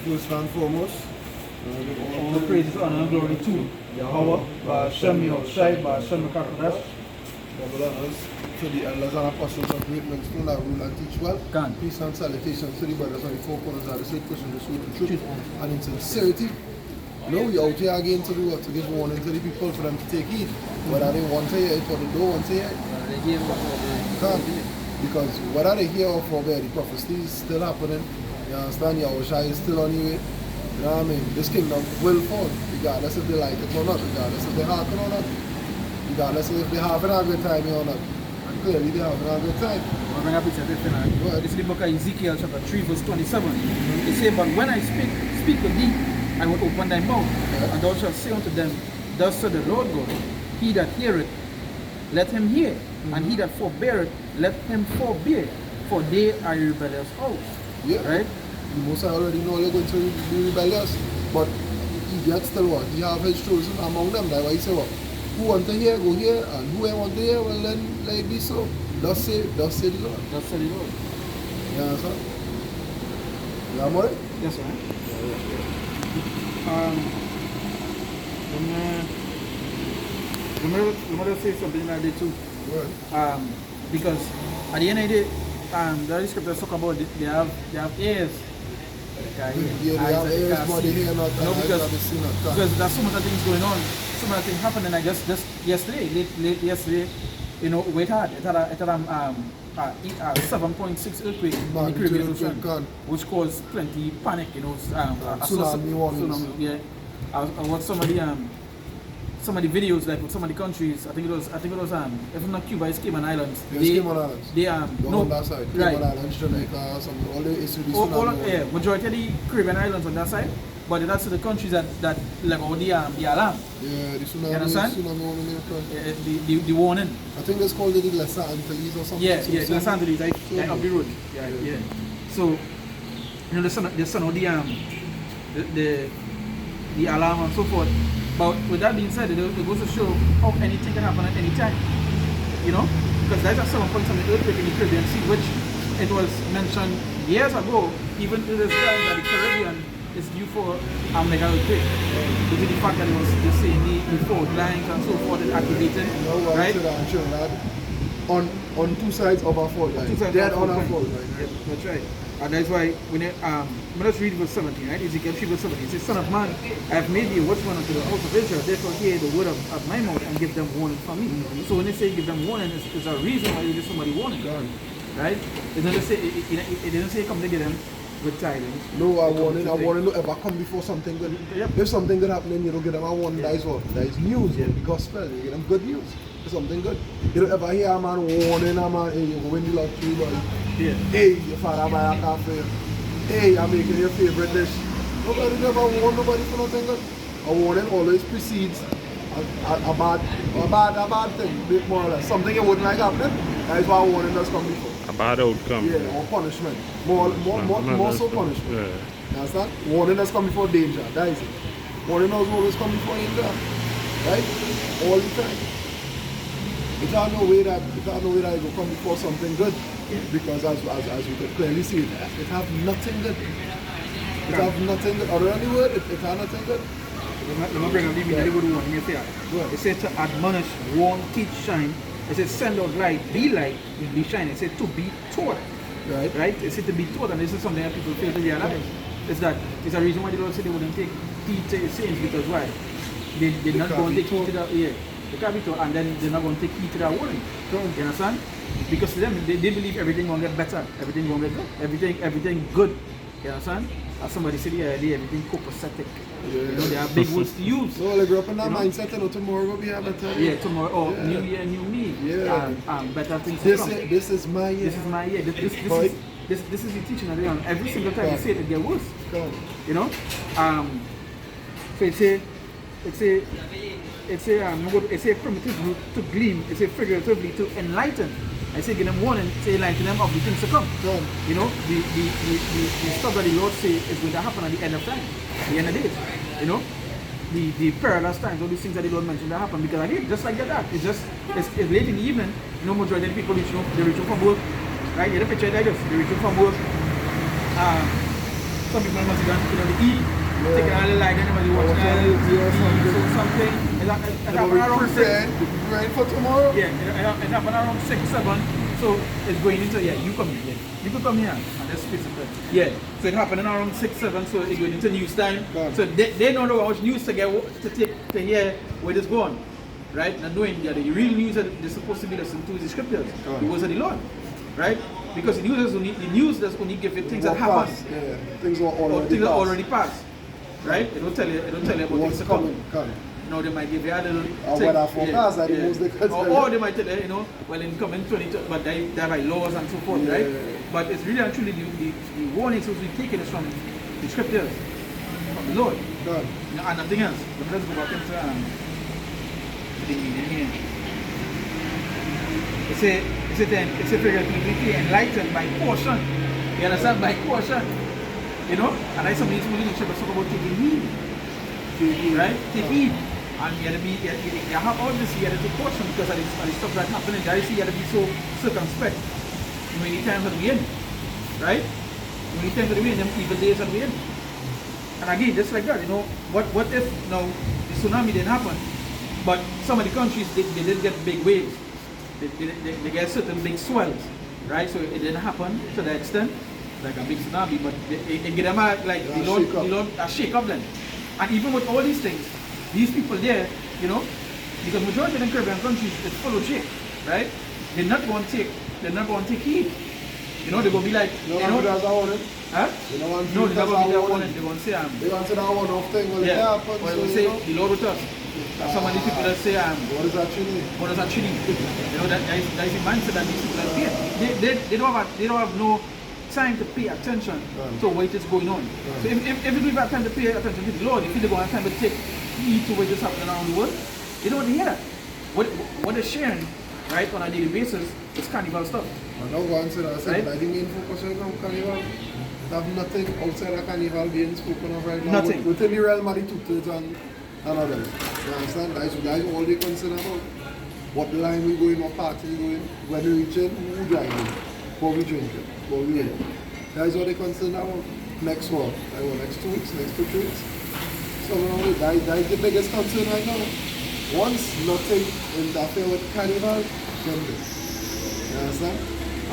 First and foremost, All the praises, honor, and glory to Yahweh, Shem Yoshai, Shem Kakadash. double honors to the elders and apostles of Great Millstone that rule and teach well. Can. Peace and salutations to the brothers on the four corners of the state, pushing the truth and in sincerity. No, we out here again to do what? To give warning to the people for them to take heed. Whether they want to hear it or they don't want to hear it. Can't. Because whether they hear or forbear, the prophecy is still happening. You understand? Yahushua is still on the way. You know what I mean? This kingdom will fall, regardless if they like it or not, regardless if they hearken or not, regardless if they having a good time or not. And clearly they having a good time. I'm going to picture this tonight. This is the book of Ezekiel chapter 3 verse 27. It says, but when I speak with thee, I will open thy mouth, and thou shalt say unto them, thus said the Lord God, he that heareth, let him hear, and he that forbeareth, let him forbear, for they are a rebellious house. Yeah. Right? The Most High already know they're going to be rebellious, but he gets still what? He have his chosen among them. That's why he say what? Who want to hear, go hear, and who ain't want to hear, well then let it be so. Thus say the Lord. Thus said the Lord. You understand? You more? Yes, sir. I'm going to say something like that too. Right. Because at the end of the day, the scriptures talk about they have ears. Yeah, they have ears, but they hear not. No, because there's so much things going on, so many things happening. I just yesterday, late yesterday, you know, it had a 7.6 earthquake in the Caribbean Ocean, which caused plenty panic. You know, tsunami. Yeah, I watched some of the videos, like with some of the countries. I think it was if not Cuba, it's Cayman Islands. Cayman Islands. They no, on that side. Right. Cayman Islands, Jamaica, some all the all majority of the Caribbean Islands on that side. But that's the countries that like all the alarm. Yeah, the tsunami. You understand? Tsunami the warning. I think it's called the Lesser Antilles or something. Yeah, Lesser Antilles, like up the road. Yeah. So you know the son of the alarm and so forth. But with that being said, it goes to show how anything can happen at any time. You know? Because there's a 7 point something earthquake in the Caribbean Sea, which it was mentioned years ago, even to this time, that the Caribbean is due for a mega earthquake. Due to the fact that it was just saying the fault lines and so forth is activated. Right? On two sides of our fault line. Dead on our fault line. Right? Yeah, that's right. And that's why when let's read verse 17, right? Ezekiel 3 verse 17. It says, Son of man, I have made thee a watchman unto the house of Israel, therefore hear the word of my mouth and give them warning from me. So when they say give them warning, it's a reason why you give somebody warning. Right? It doesn't say come to get them good tidings. No, I warning don't ever come before something good. Yep. If something good happening, you don't get them a warning. That is what? That is news, the gospel. You get them good news. It's something good. You don't ever hear a man warning a man, hey, you go win the lottery, boy. Yeah. Hey, your father buy a car for you. Hey, I'm making your favorite dish. Nobody never warn nobody for nothing good. A warning always precedes a bad thing, more or less. Something you wouldn't like happening. That is why a warning does come before. A bad outcome. Yeah, or punishment. More so punishment. Yeah. You understand? Warning does come before danger. That is it. Warning does always come before danger. Right? All the time. It can't no way that it will come before something good. Because as you could clearly see, it have nothing good. It have nothing good. Other than the word, it have nothing good. Let me bring up the good one. It says to admonish, warn, teach, shine. It says send out light, be shine. It says to be taught. Right? It says to be taught, and this is something that people fail to realize. It's a reason why the Lord said they wouldn't take heed to his sayings, because why? They're not going to take heed to that. Yeah. They can't be taught, and then they're not going to take heed to that warning. You understand? Because to them, they believe everything will get better, everything will get good, everything good. You understand? As somebody said the other day, everything copacetic. Yeah. You know, they have big words to use. So they grew up in that mindset, you know, tomorrow will be a better. Yeah, tomorrow, new year, new me. Yeah. Better things to come. This is my year. This is my year. This is the teaching of the young. Every single time you say it, it gets worse. You know? So it's a primitive root to gleam, it's a figuratively to enlighten. I say give them warning, say enlighten them of the things to come. You know, the stuff that the Lord say is going to happen at the end of time, the end of days. You know, the perilous times, all these things that the Lord mentioned that happen, because I did just like that. It's late in the evening, you know, majority of the people they reach from work, right? You get a picture like this, they reach from work. some people must be going to eat. Taking all the light and they must be watching all the TV or something. It happened around 6. Right for tomorrow? Yeah, it happened around 6, 7. So it's going into, yeah, you come here. You could come here and let's face it. Yeah, so it happened around 6, 7, so it's going into news time. So they don't know how much news to get to hear where it's going. Right? Not knowing that the real news that they're supposed to be listening to is the scriptures, the words of the Lord. Right? Because the news does only give you things that happen. Yeah, things are already passed. Right? It don't tell you about things to come. No, they might give you a little weather forecast that most they consider. Or they might tell you, you know, well in coming 20, but they by laws and so forth, right? But it's really actually the warnings which we taken is from the scriptures, from the Lord. And nothing else. But let's go back into the meaning here. It's a figuratively enlightened by caution. You understand? By caution. You know? And I somebody in the scripture talk about taking heed. Right? Take heed. And you have all this, you have to take caution because of the stuff that's happening. You have to be so circumspect. Many times at the end. Right? Many times at the end, them evil days at the end. And again, just like that, you know, what if now the tsunami didn't happen, but some of the countries they didn't get big waves. They get certain big swells. Right? So it didn't happen to the extent like a big tsunami, but it get them the Lord shake up then. And even with all these things, these people there, you know, because majority of the Caribbean countries is full of shit, right? They're not going to take heed. You know, they're going to be like, you know, huh? No, they're not going to be that one. They're going to say, they're going to say that one off thing when it happens. Well, they say, the Lord with us. Some of these people that say, what is actually? What is actually? You know, that is the mindset that these people are there. They don't have no time to pay attention to what is going on. So if you don't have time to pay attention to the Lord, if you don't have time to take heed to what is happening around the world, you don't want to hear that. What they're sharing, right, on a daily basis is carnival stuff. I know one said, I think main focus right now carnival. Have nothing outside of carnival being spoken of right now. Nothing. Within the realm of the tutors and others. You understand? That's all they consider about. What line we going, what party we going, when we reach in, who driving, what we drinking, what we eating. That's what they consider about. Next one, next 2 weeks, next 2 weeks. So that is the biggest concern right now. Once nothing interfere with carnival, then this. You understand?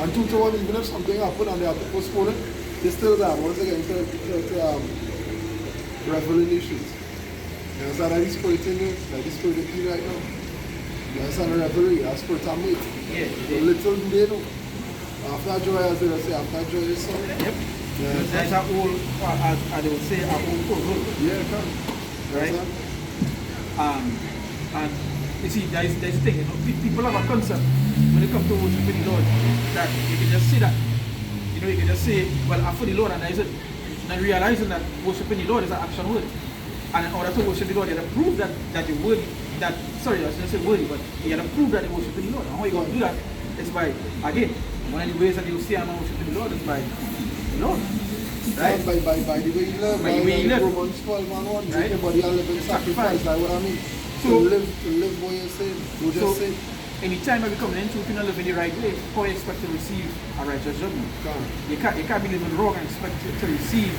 And 2 to 1, even if something happened and they have to postpone it, they still there. Once again, to revel in the streets. You understand? That is spirit in there, that is spirit in right now. You understand? Revelry, that's spirit of mate. Yeah. So little do they know. After joy, as they say, after joy is sorrow. Yep. Yeah. That's our old, as they would say, our old code. Yeah, come. Right? And you see, there's a thing, you know, people have a concept when it comes to worshiping the Lord that you can just say that. You know, you can just say, well, I'm for the Lord, and that's it. Not realizing that worshiping the Lord is an action word. And in order to worship the Lord, you have to prove that you're worthy. Sorry, I shouldn't say worthy, but you have to prove that you're worshiping the Lord. And how you going to do that? It's by, again, one of the ways that you see I'm worshiping the Lord is by the Lord. Right? By the way you live. By the way you live. Romans 12 and 1, right? Everybody a living sacrifice, that's what I mean. To live what you're saying. You just say. Anytime we come into, if you don't live in the right way, how you expect to receive a righteous judgment? You can't be living wrong and expect to receive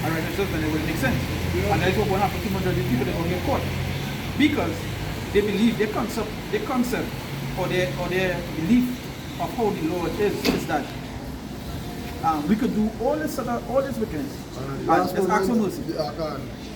a righteous judgment. It wouldn't make sense. Yeah. And that's what will happen to majority of people. They're going to get caught because they believe their concept or their belief of how the Lord is that we could do all this wickedness and just ask for mercy.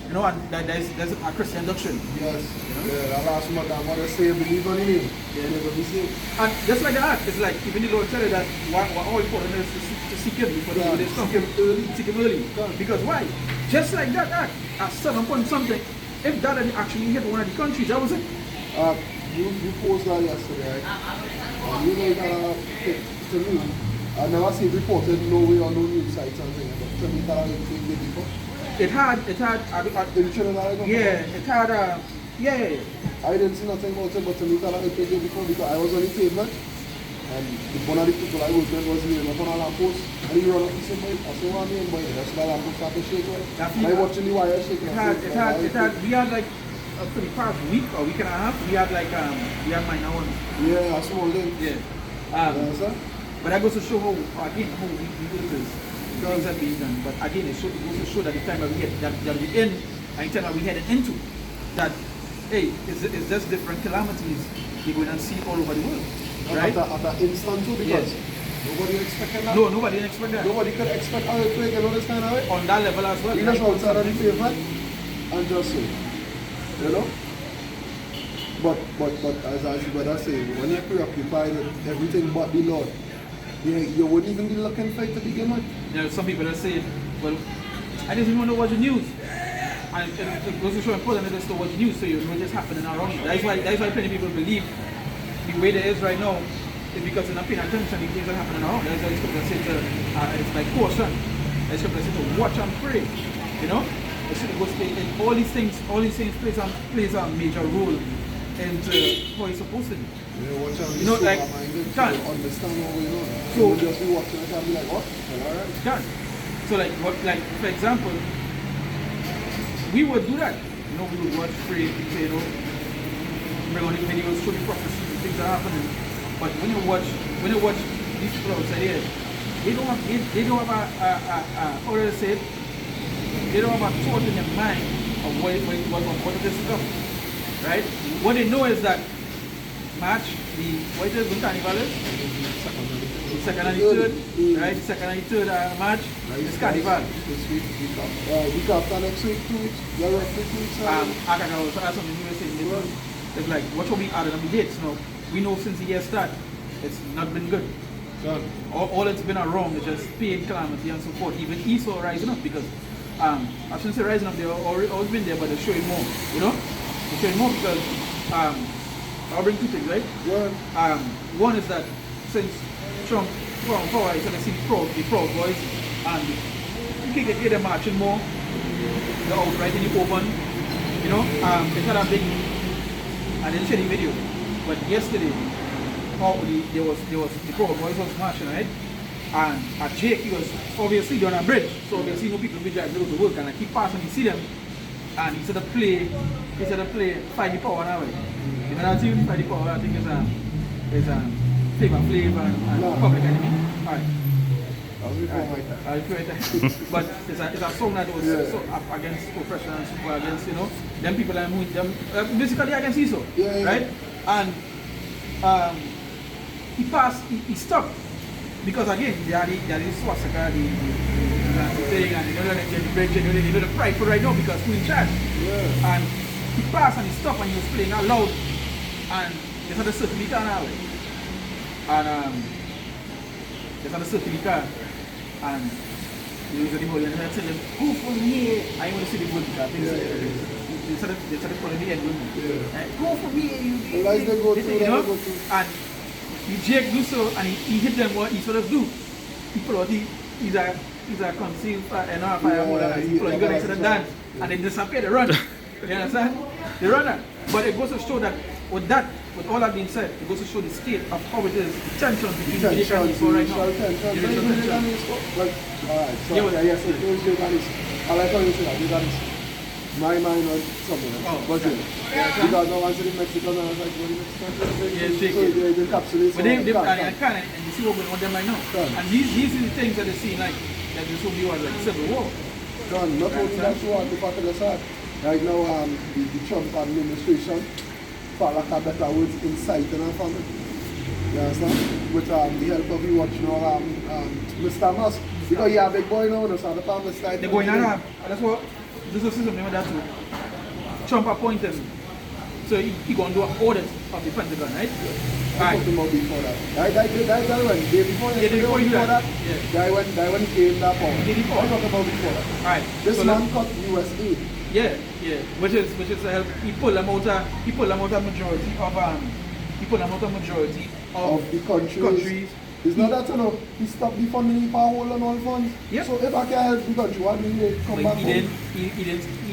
You know, and there's a Christian doctrine. Yes. Yeah, that last month I'm going to say believe on him. Yeah. And just like that, it's like even the Lord tell you that what all important is to seek him before the days come. Seek him early. Because why? Just like that act at 7 point something, if that had actually hit one of the countries, that was it. You posed that yesterday, right? You know that to me, I never see reported no way on no news sites and things, but to me that I didn't before. It had yeah. I didn't see nothing about it, but to me that I did before because I was on the pavement and one of the people I worked with was laying up on a lamppost and he ran up and said, I said, what I mean, boy, that's why lamppost started shaking. And I watching the wire shaking. We had like for the past week or week and a half, we had minor ones. Yeah, a small thing. Yeah. But that goes to show how weak it is. things are being done. But again, it goes to show that the time that we get that we in, and the time that we heading into, that hey, is just different calamities you're going to see all over the world, right? At that instant too, because Yes. nobody expected that. No, nobody didn't expect that. Nobody could expect earthquake and all this kind of way. On that level as well. We just outside of the pavement and just so, you know. But as you better say, when you're preoccupied with everything but the Lord, you wouldn't even be looking for it to begin with. There are some people that say, well, I didn't even know what the news. And it goes to show important that to watch the news so you know what's happening around you. That's why plenty people believe the way there is right now is because they're not paying attention to the things that are happening around. That's why it's people say it's like caution. It's people say to watch and pray. You know? All these things plays a major role into how it's supposed to be. You know, like, can't understand what we're doing. So- So just be watching it and be like, what? Alright. Done. So like for example, we would do that. You know, we would watch pray, you know, bring on the videos, show the prophecies, things that are happening. But when you watch these people outside here, they don't have a how do I say it? They don't have a thought in their mind of what this stuff. Right? What they know is that March, what is it, Carnival is? The second and the third, right? The second and the third March is Carnival. This week after next week, 2 weeks. Yeah, roughly 2 weeks. I can also add something you were saying. It's like, what will we added on the dates? No, we know since the year start, it's not been good. Done. All it's been around is just pain, calamity, and so forth. Even Esau rising up because, I shouldn't say rising up, they've always been there, but they're showing more, you know? They're showing more because, I'll bring two things, right? Yeah. One is that since Trump from power, he's gonna see the Proud Boys, and you can get them marching more. They're out right in the open, you know. They had a big, I didn't share the video, but yesterday, probably the Proud Boys was marching, right? And Jake, he was obviously on a bridge, so obviously no people will drive to work, and I keep passing, you see them, and he said to play Fight the Power now. You know that tune, Fight the Power, I think it's Flavor Flav and No. Public Enemy. Alright. I'll be fine like that. But it's a song that was so up against oppression and super against, you know, them people that who them basically against Esau. Yeah. Right? And he passed, he stopped. Because again, they are the swastika, the thing, and you know the bridge, you know the pride for right now because who in charge. Yeah. And he passed and he stopped and he was playing out loud, and they had a circle car now. And they had a circle car, and he was at the ball and they said, "Go for me!" I want to see the ball. I think they started calling the end with me. Go for me! The lights they go you through, know? they go through. And the Jake do so, and he hit them what he sort of do. He pull out he's a concealed fireholder, and he pull out the gun into the dance, and they disappear, they run. You understand? They run that. But it goes to show that with all that being said, it goes to show the state of how it is, the tension between the Jake and Esau right now. The racial tension. Like, alright, so Yeah, yes, it was Jake and Esau. I like how you say that, Jake and Esau. My mind was something else. Oh, But yeah. because I wanted the Mexicans and I was like, what the Mexicans? Yeah, Jake. So they encapsulate. But they and you see what going on them right now. Done. And these are the things that they see like that this will be was like civil war. Done. Not only that, so on the back of the side. Right now, the Trump administration, for lack of better words, inciting our family. You understand? With the help of you watch now, Mr. Musk. Because you have a big boy now, so the family side. They're going on. That's what this is something like that too. Trump appointed him. So he going to do an audit of the Pentagon, right? I put him out before that. That went day before Yeah, day before you that. that. Yeah. That when he came that power. Day before. I talk about before that. Alright. This so man cut US aid. Yeah. Which is to help he pull them out a majority Of the countries. It's not that, you know, he stopped the funding for whole and all funds. Yep. So if I can help the country, why do they come But back he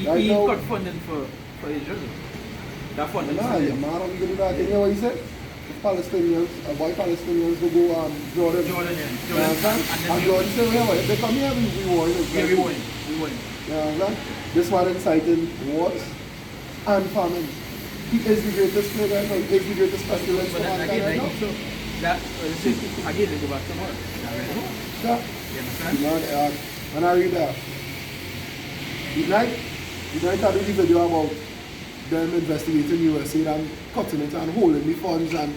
Right now- cut funding for Israel. That funding. Nah, you're mad on the that. You know what he said? If Palestinians, white Palestinians will go Jordan. Jordan. You understand? And Jordan said, well, if they come here, we war. Yeah, we won. You understand? This one inciting wars and famine. He is the greatest player right now. He is the greatest pestilence for But then mankind again, right like, now. so that again, they go back to what? Yeah. You understand? You know, when I read that, Ignite had a video about them investigating USA and cutting it and holding the funds and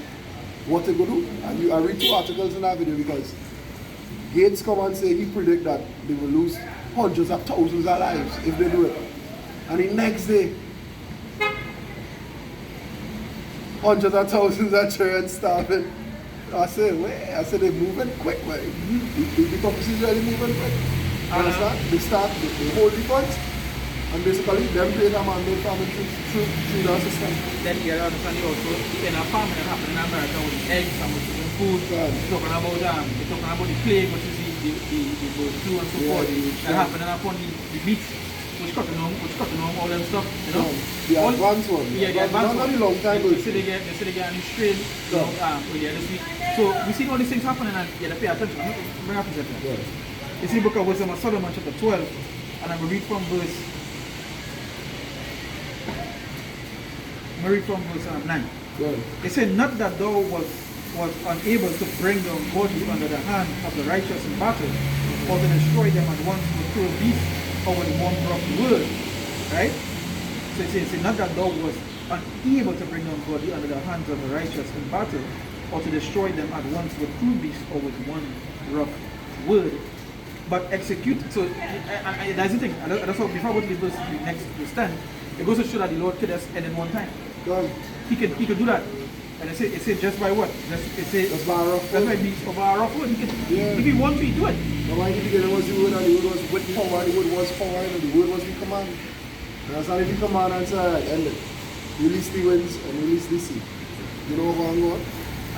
what they go do. And I read 2 articles in that video because Gates come and say he predict that they will lose hundreds of thousands of lives if they do it. And the next day, hundreds of thousands of children starving. I said, wait, I said they're moving quick, man. The prophecy is really moving quick. Understand? They hold the funds, and basically them pay them and they farming through the system. Then you understand also in a farming that happened in America with the eggs and with the food. Yeah. They're talking about the plague, which is the bird flu and so forth. That happened upon the meat, which cutting on all them stuff, you know. The advanced one. Yeah, the advanced one. Not a long time ago. They say they get a new strain, earlier this week. So we see all these things happening and you have to pay attention. Bring up attention. Yeah. You see book of Wisdom of Solomon chapter 12, and I'm going to read from verse 9. Good. It said, not that thou was unable to bring down bodies under the hand of the righteous in battle, or to destroy them at once with cruel beasts, or with one rough word. Right? So it says, not that thou was unable to bring down body under the hands of the righteous in battle, or to destroy them at once with cruel beasts, or with one rough word. But execute, so that's the thing, that's how, before I go to the verse, the next verse 10, it goes to show that the Lord could have ended one time. Good. He could do that. And it said just by what? Just by a rough that's word. by means of our rough word. Yeah. If he wants to, he do it. The why in the beginning was the word, and the word was with power, the word was power, and the word was the command. And that's not if you command and say, alright, end it. Release the winds and release the sea. You know what I'm going?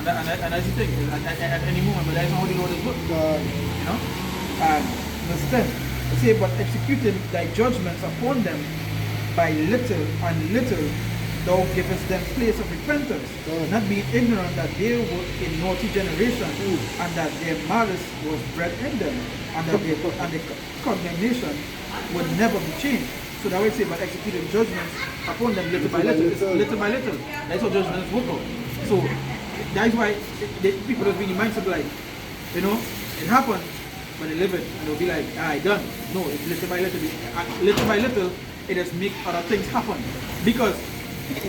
And that's the thing, at any moment, but that's not how the Lord is good. You know? And verse 10, it says, but executing thy judgments upon them by little and little, thou givest them place of repentance, not being ignorant that they were a naughty generation, and that their malice was bred in them, and that their condemnation would never be changed. So that way say, but executing judgments upon them little by little. It's little by little. That's how judgments work out. So that's why people don't really mindset like, you know, it happened, but they live it, and they'll be like, done. No, it's little by little. Little by little, it just make other things happen. Because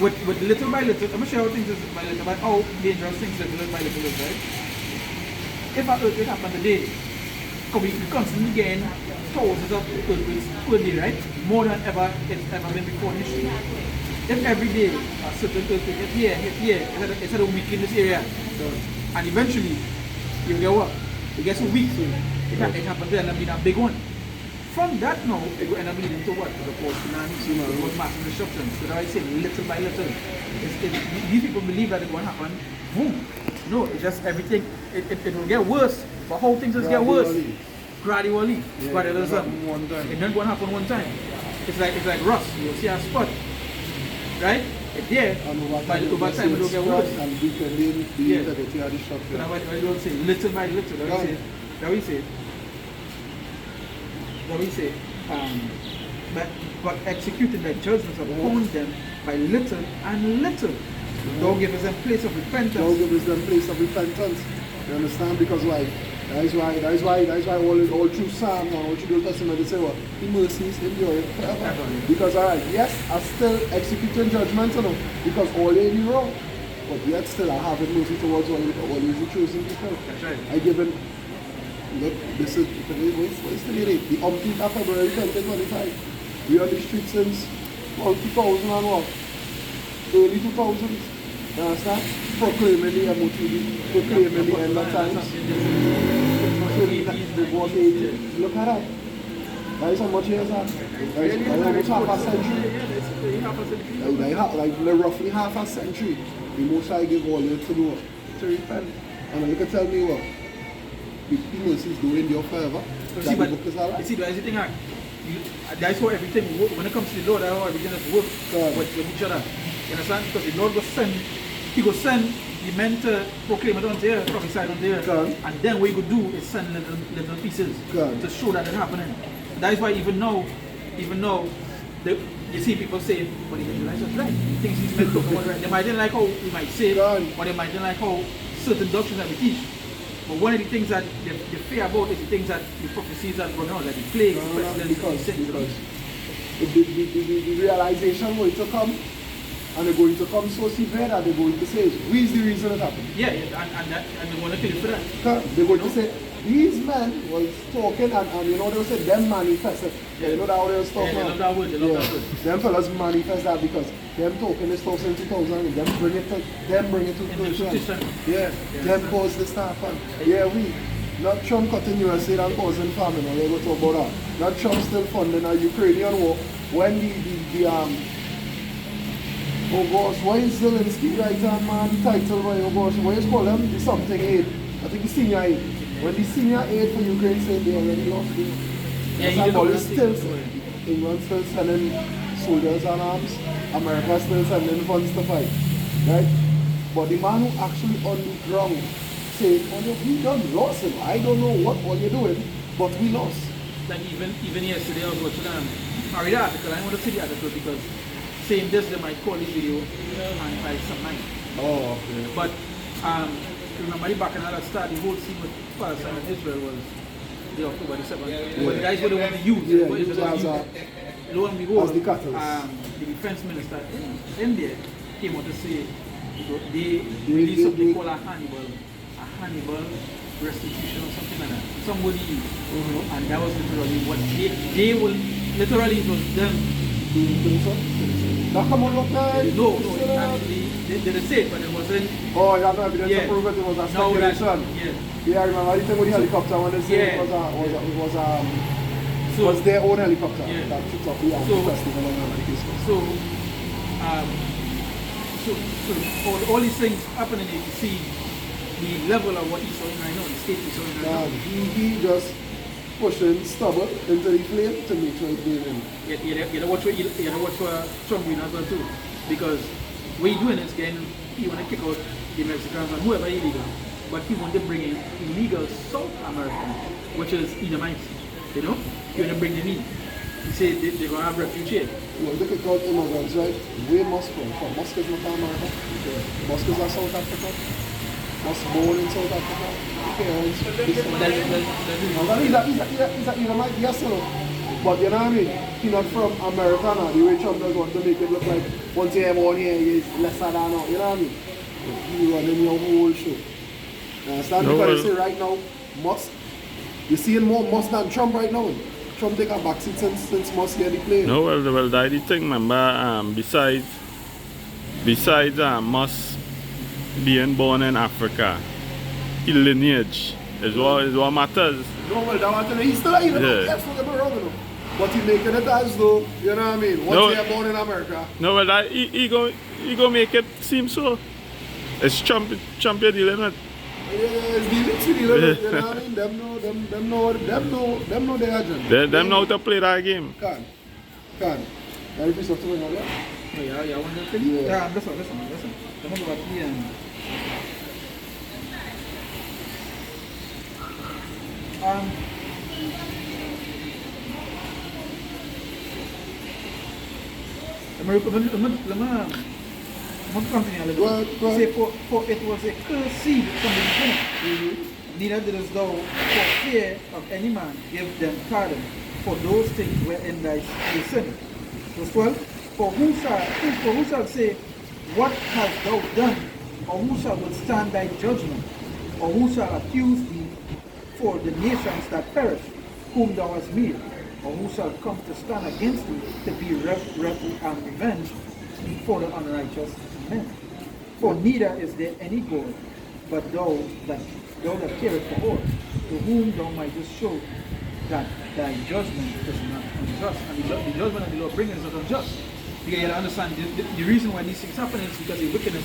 with little by little, I'm going to show you how things is by little by how dangerous things little by little is, right? If an earthquake happened today, we constantly getting thousands of earthquakes per day, right? More than ever it's ever been before in history. If every day a certain earthquake hit here, it's a week in this area, and eventually you get what? It gets a week, so it happened to end up being a big one. From that now, it will end up leading to what? To the post-tsunami, it was massive disruption. So that I say little by little. These people believe that it won't happen. Boom. No, it's just everything. It will get worse. But how things just get worse? Gradually. Yeah, But it doesn't one time. It doesn't happen one time. It's like rust. You'll see a spot. Right? It's there. But over time it will get worse. And depending the integrity of the structure. So that's why you don't say little by little. That we say, but executing thy judgments upon them by little and little. Thou givest them place of repentance. Thou givest them place of repentance. You understand? Because why? That is why all through Psalm and all through the Old Testament they say what? The mercies endure forever. Because alright, yes, I still executing judgments on them because all they do wrong. But yet still I have mercy towards all the chosen people. That's right. I given. Look, this is what's the date? The 18th of February 2025. We are on the street since 2000 and what? Early 2000s. You understand? Proclaiming the MOTD, proclaiming the end of times. Look at that. That is how much years that? That is almost half a century. Like roughly half a century. The most I give all you to do to repent. And you can tell me what? The mercies do endure forever. You see, that's the thing. That's how everything works. When it comes to the Lord, that's how everything just works with each other. You understand? Because the Lord will send, He will send the men to proclaim it on there, prophesy on there. And then what He will do is send little pieces to show that it's happening. That is why even now, you see people say, but the Israelites are right. Things He's meant to talk about right. They might not like how we might say, or they might not like how certain doctrines that we teach. But one of the things that they fear about is the things that the prophecies that go on, like the plagues, the pestilence, because the realization going to come, and they're going to come so severe that they're going to say, we is the reason it happened. Yeah, and they want to kill you for that. They're going to say, these men was talking, and you know, they say, them manifested. Yeah, you know that what they was talking about? They love that word, they love that word. Them fellas manifest that because them talking this stuff in 2000, and them bring it to 2000. Yeah, them cause this to happen. Yeah, we. Not Trump cutting USA and causing famine, and they go talk about that. Not Trump still funding a Ukrainian war. When oh gosh, why is Zelensky right hand man title, oh gosh, what is called them? The something aid. I think the senior aid. When the senior aid for Ukraine said they already lost it. England still sending soldiers and arms, America still sending funds to fight. Right? But the man who actually on the ground said, oh, we done lost him. I don't know what all you're doing, but we lost. Like even yesterday I was watching I read the article, I want to see the article because saying this they might call this video and by some night. Oh, okay. But remember the back in the start, the whole scene with Palestine and Israel was the October the 7th. Yeah. But that's what they want to use. Yeah, what use as lo and behold, as the catalyst. The defense minister in India came out to say they released something called a Hannibal restitution or something like that. Somebody used. And that was literally what they will literally it was them. Now come on, look, man. No, they didn't say it, but it wasn't. Oh, you have no evidence to prove it. It was a speculation. Yeah, I remember the thing with the helicopter when they said it was their own helicopter that took off the festival and Christmas. So all these things happening, you see the level of what he's doing right now, the state he's doing right now. He just pushing stubborn into the flame to make sure it's being in. You know what Trump doing as well too. Because what he's doing is he want to kick out the Mexicans and whoever illegal. But he want to bring in illegal South Americans, which is Edomites. You know? He want to bring them in. He said they're going to have refuge here. You know, look at God immigrants, right? Where Moscow? From Moscow is not America. Moscow is South Africa. Was born in South Africa. Parents. He's a Edomite, yes, sir. But you know what I mean? He's not from America now. The way Trump does want to make it look like once you have on here, he's lesser than now. You know what I mean? He running your whole show. You understand? Because you see right now, Musk, you're seeing more Musk than Trump right now. Trump take a backseat since Musk get the plane. No, well, that's the thing, remember, besides Musk being born in Africa, his lineage is what matters. No, well, that one, he's still even yes, don't get me wrong, you know. But he's making it as though, you know what I mean, once he's born in America. No, well, he go make it seem so. It's Trump you're dealing with. Yeah, it's dealing with, you know what I mean? Them know their agenda. Them know how to play that game. Can. That is something like that. Oh, yeah, one of the things? Yeah, this one. Let me go back here and... Let me continue a little bit. Say, for it was a cursed seed from the beginning. Neither didst thou, for fear of any man, give them pardon for those things wherein thy sin. Verse 12. For who shall say, what hast thou done? Or who shall withstand thy judgment? Or who shall accuse thee for the nations that perish, whom thou hast made? Or who shall come to stand against thee to be revenged for the unrighteous men? For neither is there any God, but thou that carest for all, to whom thou mightest show that thy judgment is not unjust. And the judgment that the Lord brings is not unjust. Because you understand the reason why these things happen is because the wickedness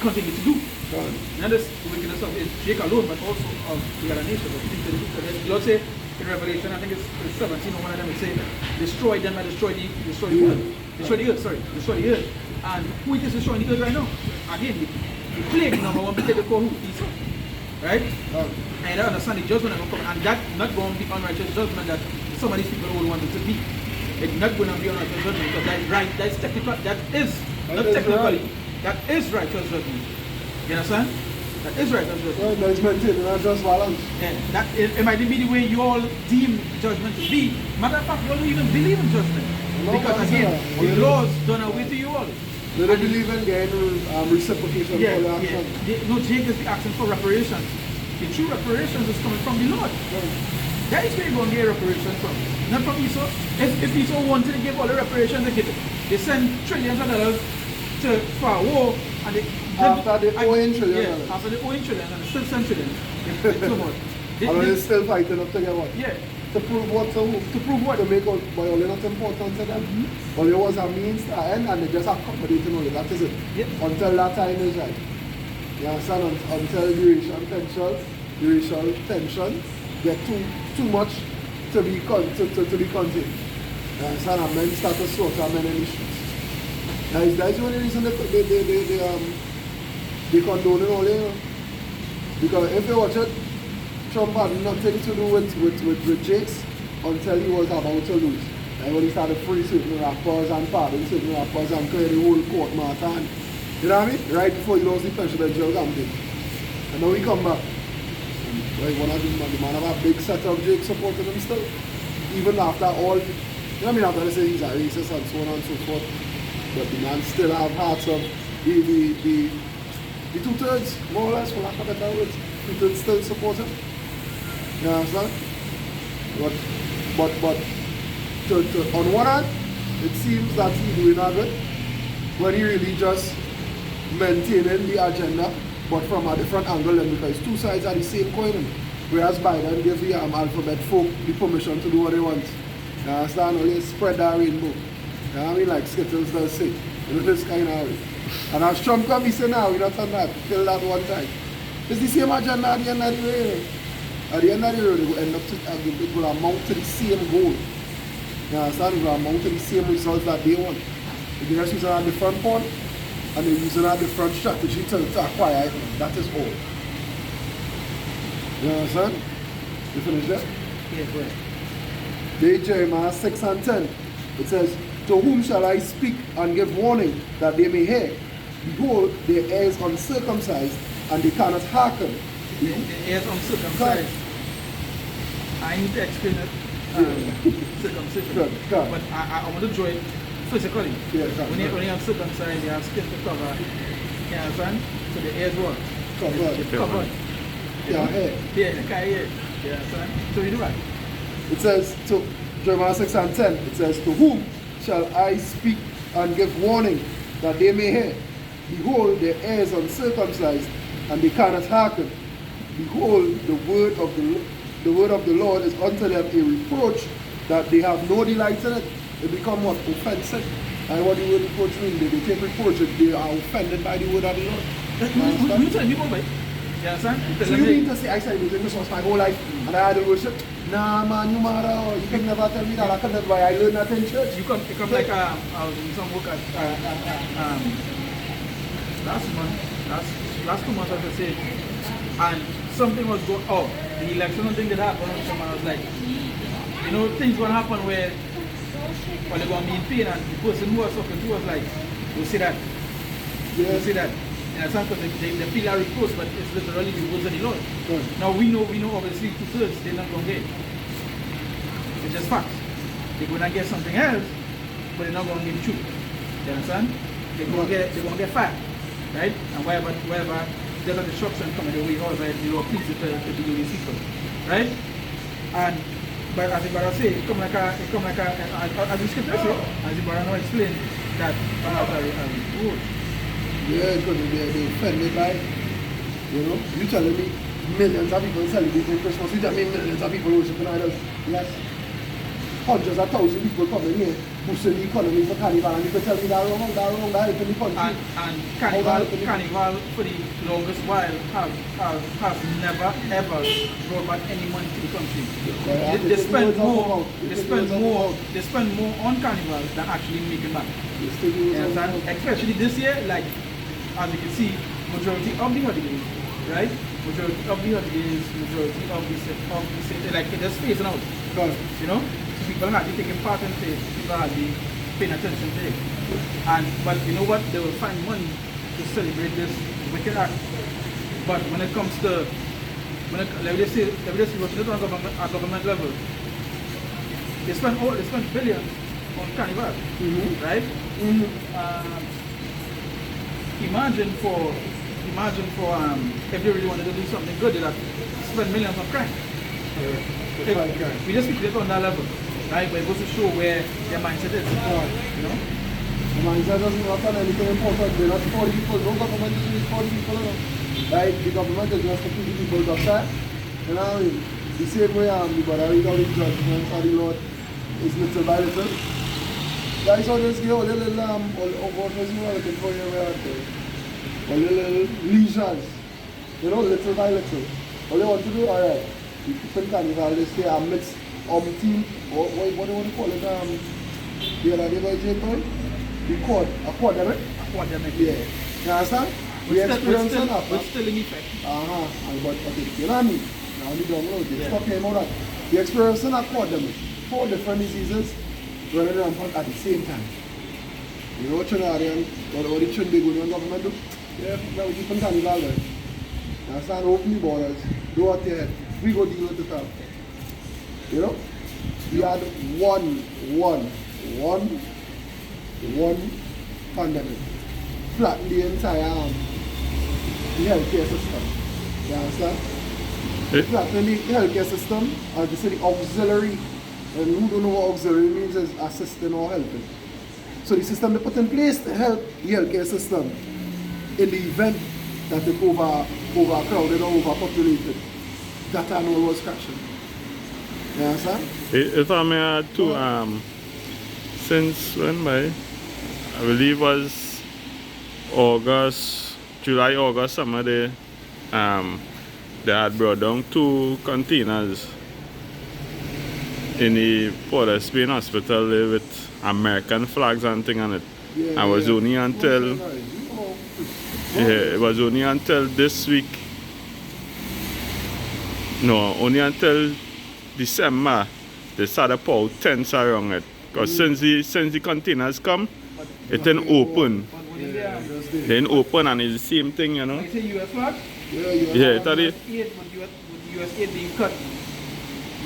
continue to do. Not just the wickedness of Jake alone, but also of the other nations. The Lord said in Revelation, I think it's 17 or one of them, it say, destroy them and destroy the earth. Destroy the earth. And who it is destroying the earth right now? Again, the plague number one, because they call who? Esau. Right? And I understand the judgment that will come, and that not going to be unrighteous judgment that some of these people would want it to be. It's not going to be unrighteous judgment because that is right. That's technical. That is not technically. That is righteous judgment. You understand? That is right, that's right. Right, now it's maintaining a just balance. Yeah, that it might be the way you all deem judgment to be. Matter of fact, you all don't even believe in judgment. No, Because but again, yeah, the laws done away to you all. They don't believe in getting reciprocation Yeah, for the yeah. action. No, Jake is asking for reparations. The true reparations is coming from the Lord. That is where you're going to get reparations from. Not from Esau. If Esau wanted to give all the reparations, they give it. They send trillions of dollars for a war, and they After they owe in trillions of yeah, dollars. after they owe in trillions, and they still send trillions. They too much. And they're still fighting up to get what? Yeah, To prove what to who? to prove what? To make all, but only not important to them. But it was a means to end and they just accommodating only. That is it. Yep. Until that time is right. You understand? Until the racial tension get too much to be contained. You understand? And men start to slaughter men in the streets. That's the only reason they condone it all, you know. Because if you watch it, Trump had nothing to do with Jakes until he was about to lose. And when he started free certain rappers and pardon certain rappers and clear the whole court matter. And, you know what I mean? Right before he lost the presidential campaign. And now he come back. And, like, one of the man have a big set of Jake supporting him still. Even after all, you know what I mean? After they say he's a racist and so on and so forth. But the man still have hearts of the 2/3, more or less, for lack of better words. 2/3 still support him. You understand? But on one hand, it seems that he's doing a good when he really just maintaining the agenda, but from a different angle then, because two sides are the same coin. Whereas Biden gave the alphabet folk the permission to do what they want. You understand? Or they spread that rainbow. You know what I mean? Like Skittles does say. You know, this kind of way. And as Trump come, he say, now we're not on that. Kill that one time. It's the same agenda at the end of the day. At the end of the road, it will end up to, it will amount to the same goal. You understand? It will amount to the same results that they want. They're just using a different point and they're using a different strategy to acquire it. That is all. You understand? You finish that? Yeah, go ahead. They Jeremiah 6 and 10. It says, to whom shall I speak and give warning that they may hear? Behold, their ears uncircumcised, and they cannot hearken. The ears uncircumcised. I need to explain it. Circumcision. Good, good. But I want to draw it physically. Yeah, good, when good. you're uncircumcised, you have skin to cover. You understand? So the ears what? Covered. It's covered. Yeah, hair. Yeah, the can't hear. You understand? So you do right. It says to Jeremiah 6 and 10, it says, to whom shall I speak and give warning that they may hear? Behold, their ears uncircumcised, and they cannot hearken. Behold, the word of the Lord is unto them a reproach, that they have no delight in it. It become what? Offensive. And what the word reproach means? They take reproach, they are offended by the word of the Lord. You tell people, right? You understand? So you mean to say, I said English was my whole life, and I had to worship? Nah, man, you matter. You can never tell me that. I can never. I learned that in church. You come like I was in some work at last 2 months, as I said, and something was going on. The election thing that happened, and someone was like, you know, things gonna happen where they're gonna be in pain, and the person who was talking to was like, you see that? Yeah. You see that? And it's not because they feel a reproach, but it's literally the words of the Lord. Good. Now we know obviously 2/3 they're not gonna get. It's just facts. They're gonna get something else, but they're not gonna get the truth. You understand? They're gonna get fired. Right? And wherever there's a destruction coming their way, however the Lord pleases to do these people. Right? And but as the brother say, it come like a as the scripture say, as the brother now explain that rule. Yeah, because they're offended by, you know, you telling me millions of people celebrating Christmas, you tell me millions of people worshiping idols. Yes. Hundreds of thousands of people coming here, boosting the economy for carnival, and you can tell me that wrong, that helping the country. And carnival for the longest while has never ever brought back any money to the country. They spend more on carnival than actually making back. Especially this year, like as you can see, majority of the holidays, right? Majority of the holidays, majority of the like they're spacing out. Because, you know, so people are hardly taking part in it, people are hardly paying attention to it. But you know what? They will find money to celebrate this wicked act. But when it comes to, let me just say, what's on government level, they spend billions on carnival, right? Imagine for if they really wanted to do something good, they'd have spend millions on crime. We just speak it on that level, right? But it goes to show where their mindset is, you know? The mindset doesn't work on anything important. They're not for the people. No government is for the people. Like the government is just to keep the people doctor. You know what I mean? The same way the brother read all the judgments of the Lord is little by little. Guys, all this give all the little what was you looking for here where all the little lesions. You know, little by little. All they want to do, alright. The people carnival they say amidst team what do you want to call it? The other day by J. The quademic? Academic. Yeah. You understand? We experiencing that. But still in effect. But okay, you know what I mean? Now we don't know. Yeah. Stop hearing about that. We experiencing a quademic. 4 different diseases running rampant at the same time. You know what Trinidadian, what the Trinidadian government do? Yeah, now we keep on carnival there. You understand? Open the borders. Do what they had. We go deal with it up. You know? We had one pandemic. Flatten the entire the healthcare system. You understand? Flatten the healthcare system and they say the auxiliary. And who don't know what auxiliary means is assisting or helping. So the system they put in place to help the healthcare system in the event that it's overcrowded or overpopulated. That and all was crashing. You understand? If I may add to, since when by, I believe was July, August, summer they had brought down 2 containers in the Port of Spain hospital with American flags and thing on it. Yeah, I was only until it was only until this week. No, only until December they started pour tents around it. Because since the containers come, it didn't open. They didn't open and it's the same thing, you know. Like say US flag? Yeah, it's already. US aid being cut.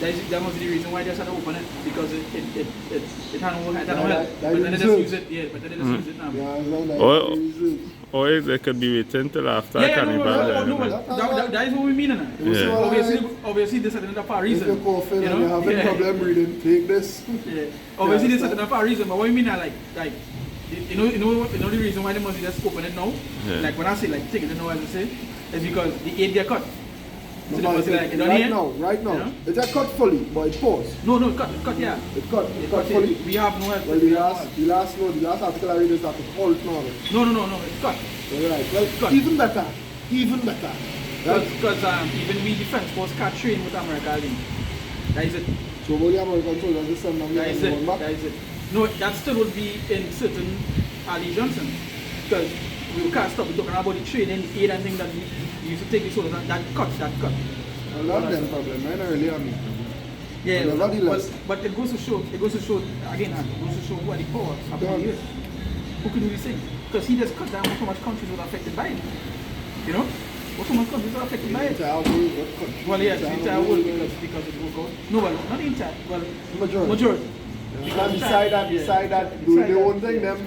That was the reason why they started open it, because it had no help. But then they just use it, but then they just use it now. Or they could be waiting till after carnival. That is what we mean. Obviously this is another for a reason. If you're coughing and you're having problem breathing, take this. Obviously this is another for a reason, but what we mean like you know the reason why they must just open it now? Yeah. Like when I say like taking it now, as I say, is because the aid get cut. So No, right now. Yeah. It's a cut fully, but it paused. No, it cut, yeah. It cut fully. We have no help. Well, the last article I read is that it's halt now. No, it's cut. Right. Well, Cut. even better. Right? Because even we defense force can't train with America. That is it. So all the American soldiers this time now That is it. back. That is it. No, that still would be in certain allegiances. Because we can't stop talking about the training, the aid and things that we used to take the soldiers. That cut. Well, that's the problem. I don't really have it. Yeah, But nevertheless. but it goes to show again, it goes to show who are the powers of the US. Who can do this thing? Because he just cut down how much countries were affected by it. You know? How much countries were affected by it? Well, yes, the entire world because it will go. No, well, not the entire, well, majority. And beside that, do their own thing, them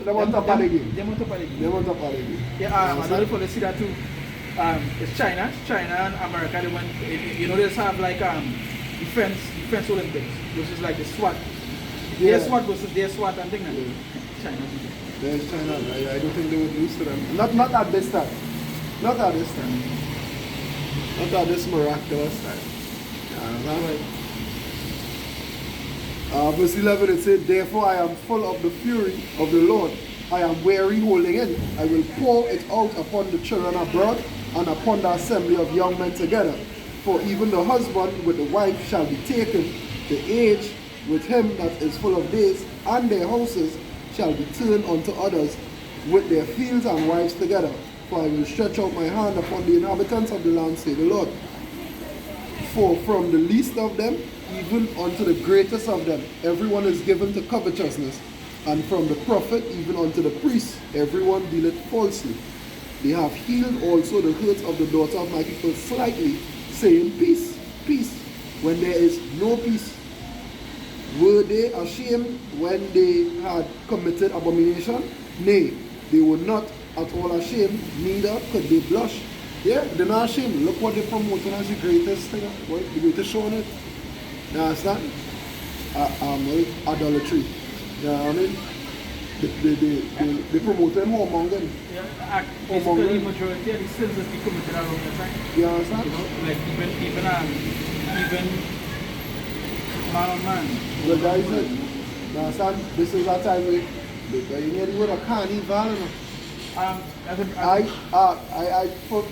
on top of the game. Them on top of the game. Them on top of the game. Yeah, I don't know if you see that too. It's China and America. They went, you know, they just have like defense Olympics, which is like the SWAT. Yeah. Their SWAT versus their SWAT and thing. China. There's China. I don't think they would lose to them. Not at this time. Not at this time. Not at this miraculous time. Verse 11 it said, therefore I am full of the fury of the Lord. I am weary holding in. I will pour it out upon the children abroad and upon the assembly of young men together. For even the husband with the wife shall be taken. The age with him that is full of days, and their houses shall be turned unto others with their fields and wives together. For I will stretch out my hand upon the inhabitants of the land, say the Lord. For from the least of them even unto the greatest of them, everyone is given to covetousness, and from the prophet even unto the priest, everyone dealeth falsely. They have healed also the hurts of the daughter of my people slightly, saying, Peace, peace, when there is no peace. Were they ashamed when they had committed abomination? Nay, they were not at all ashamed, neither could they blush. Yeah, they're not ashamed. Look what they're promoting as the greatest thing, the greatest show on it. You understand? Idolatry. You know what I mean? They promoting whoremongering. Yeah, basically, majority of the sins that we committed around that time. You understand? You know, like even man on man. But that is it. You understand? This is that time where you hear the word of carnival. You know? I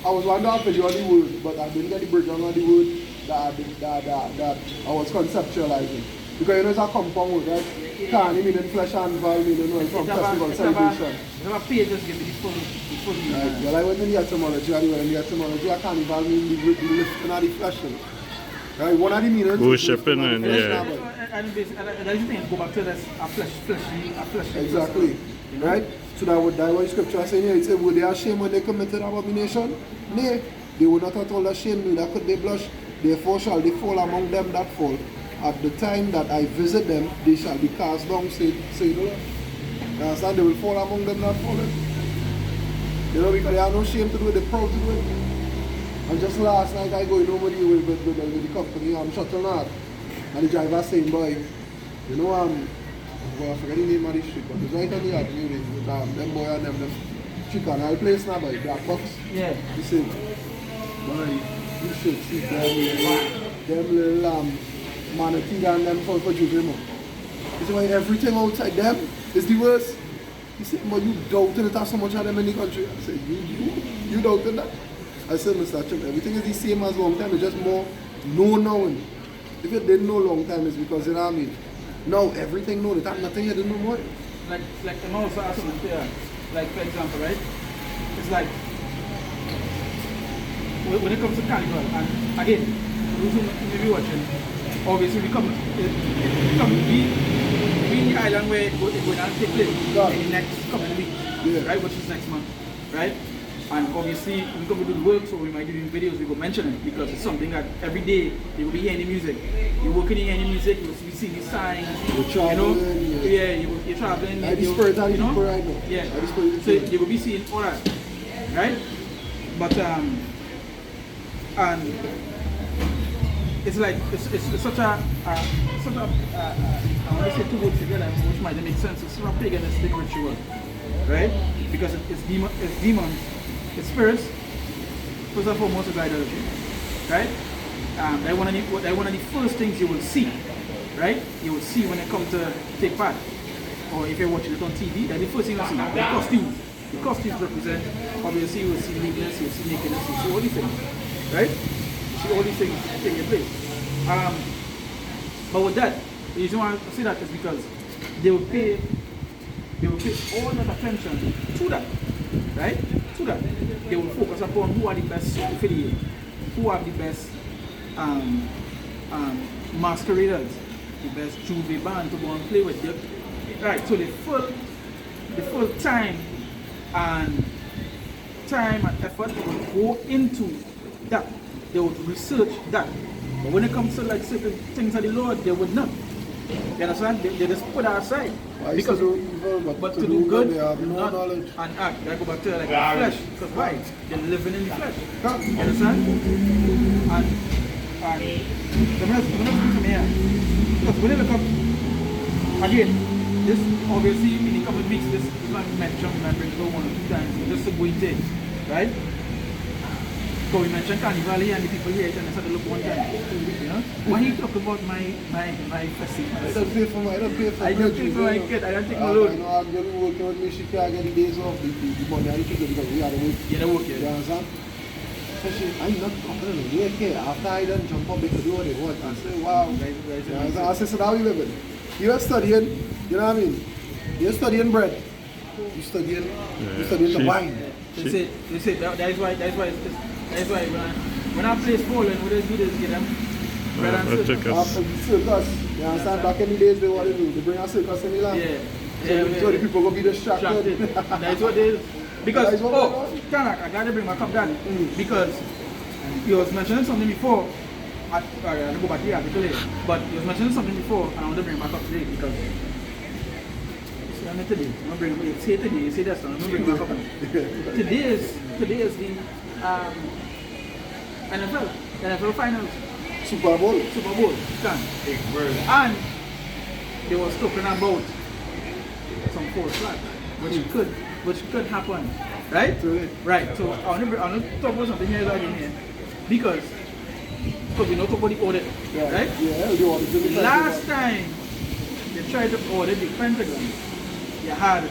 was wondering how to the word, but I didn't get the breakdown of the word that I was conceptualizing. Because you know it's a compound word, right? Carni meaning flesh and val meaning from festival celebration. It's a page just give the full right. Well, I went in the etymology, and in the etymology, a carnival means the lifting of the flesh. Right? One of the meanings worshiping and yeah. And that's the thing, go back to this a fleshly. Exactly. Right? So that what scripture is saying here, it says, were they ashamed when they committed abomination? Nay, they were not at all ashamed, neither could they blush. Therefore shall they fall among them that fall. At the time that I visit them, they shall be cast down, say the Lord. You understand? They will fall among them that fall. You know, because they are no shame to do it, they're proud to do it. And just last night I go over the with the company, I'm shuttle out. And the driver saying, boy, you know, I forget the name of the street, but it's right on the avenue with them boy and them chicken. I'll place now, boy, black box. Yeah. You see, boy, you should see them little manatee and them for juvenile. You see why everything outside them is the worst. He said, but you doubting it has so much of them in the country. I said, you doubting that? I said, Mr. Chip, everything is the same as long time, it's just more knowing. If you didn't know long time, it's because, you know what I mean? Now everything known, it had nothing you didn't know more. Like I'm also asking here, like for example, right? It's like when it comes to carnival, and again, those who may be watching, obviously we in the island where it will not take place in the next couple of weeks, right? Which is next month, right? And obviously we come to do the work, so we might be doing videos, we go mention it because it's something that every day you will be hearing the music. You're working in any music, you will be seeing the signs, you know? You're traveling. Like the spirit of the people right now. Yeah. So you will be seeing all that, right? But and it's like it's such a I want to say two words together which might make sense. It's not paganistic ritual, right? Because it's demons, it's spirits. First and foremost is idolatry, right? They're one of the first things you will see, right? You will see when it comes to take part, or if you're watching it on TV. That's the first thing you see. The costumes. The costumes represent. Obviously, you will see nakedness, you will see nakedness, you will see all these things, right? You see all these things taking place. But with that, the reason why I say that is because they will pay all that attention to that, right? To that. They will focus upon who are the best affiliates, who are the best masqueraders, the best Juve band to go and play with. Right, so the full time and effort will go into that. They would research that. But when it comes to like certain things of the Lord, they would not. You understand? They just put that aside. Because to do evil, but to do good, they have no not, knowledge. And act. They go back to like the flesh. Because why? They're living in the flesh. You understand? And the rest from here. Because when you look up, again, this obviously in a couple of weeks, this is not mentioned, we might bring it over 1 or 2 times, but just to go into it, right? So we mentioned Carnival here and the people here, and I started to look one time, you know? When you talk about my festival, I don't pay for my kid, I don't take no loan. I know I'm going to work with me, she can't get the days off, the money I need to do because we had to work. Yeah, they work, yeah. You understand? So I'm not complaining, we care. After I done jump up, they could do what they want. I say, wow. I say, so now we living. You're studying, you know what I mean? You're studying bread. You're studying the wine. They say that's why when I play ball and what they do is get them bread and circus. After the circus, you understand? Back in the days, they what they do? They bring a circus in the land. Yeah. So the people go be distracted. That's what they Because, That is what oh, Tanak, I'm glad you bring back up that. Because you was mentioning something before. I don't go back here today, but you was mentioning something before, and I want to bring it back up today because. See, I'm today. I'm gonna bring it. Say today. You say that, so I'm gonna bring it back up. Today is the NFL finals. Super Bowl. Super Bowl. Done. And they was talking about some false flag, which could happen, right? Right. So I want to talk about something here again here, because we not talk about the audit, right? Yeah, the audit. Last time they tried to audit the Pentagon, you had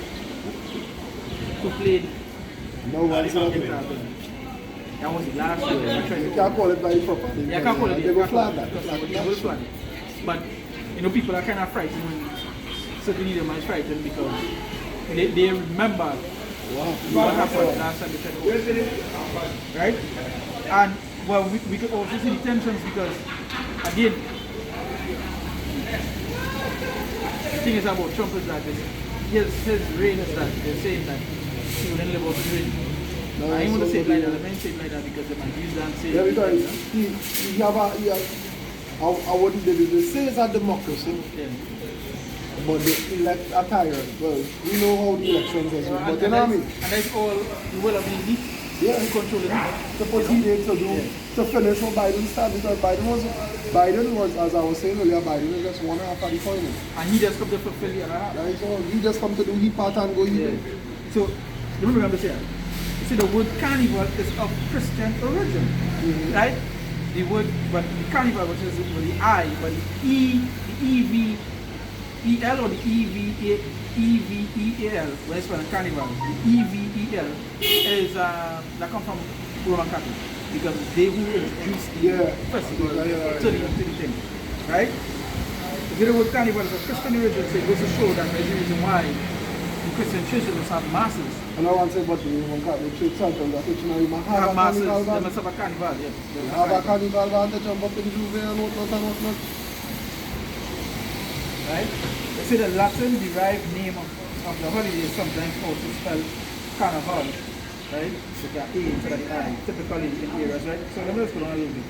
to play. No one's not That it. was the last year. They tried You to can't call it by proper name. Yeah, I can't call it. They will flag that. They will flag it. But you know, people are kind of frightened when certainly they might frightened because they remember what happened last time they tried to open it. Right? And well, we could also see the tensions because again, the thing is about Trump is that his reign is that they're saying that he wouldn't live up to it. No, I ain't want to so say it like that. I meant say it like that because they might use that and say Yeah, it. because I wouldn't believe they say it's a democracy, Yeah. but they elect a tyrant. Well, we know how the elections is, but you know what I mean? And that's all the will of the elite Yeah. who control the elite. To proceed to do to finish what Biden started, because Biden was, as I was saying earlier, Biden was just 1.5 of the final. And he just come to fulfill the other half. That is all. He just come to do his part and go his way. So, remember what I'm saying? You see, the word carnival is of Christian origin, right? The word, but the carnival, which is with the I, but the E-V-E-L or the E-V-E-L, when it's for the carnival, the E-V-E-L is, that come from Roman Catholic, because they who introduced the festival to the thing, right? The word carnival is of Christian origin, so it goes to show that there's a reason why the Christian churches must have masses. And I want to say, but the Roman Catholic Church Santa, that you know, you must Have have a masses, carnival they van. must have a carnival, yes. Have a carnival van to jump up in Juve and whatnot. Right? They say the Latin derived name of the holiday is sometimes also spelled carnival, right? So the A instead of the I, typically in areas, right? So let me just go on a little bit.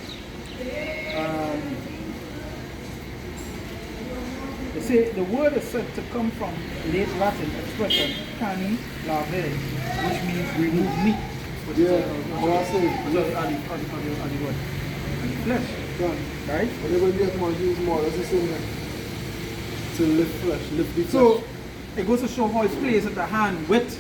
They say the word is said to come from late Latin expression cani lave, which means remove meat. Which is What I say. the word. And the flesh, right? But they will be at one use more, that's the same thing. To lift flesh, lift the flesh. So it goes to show how it's placed at the hand with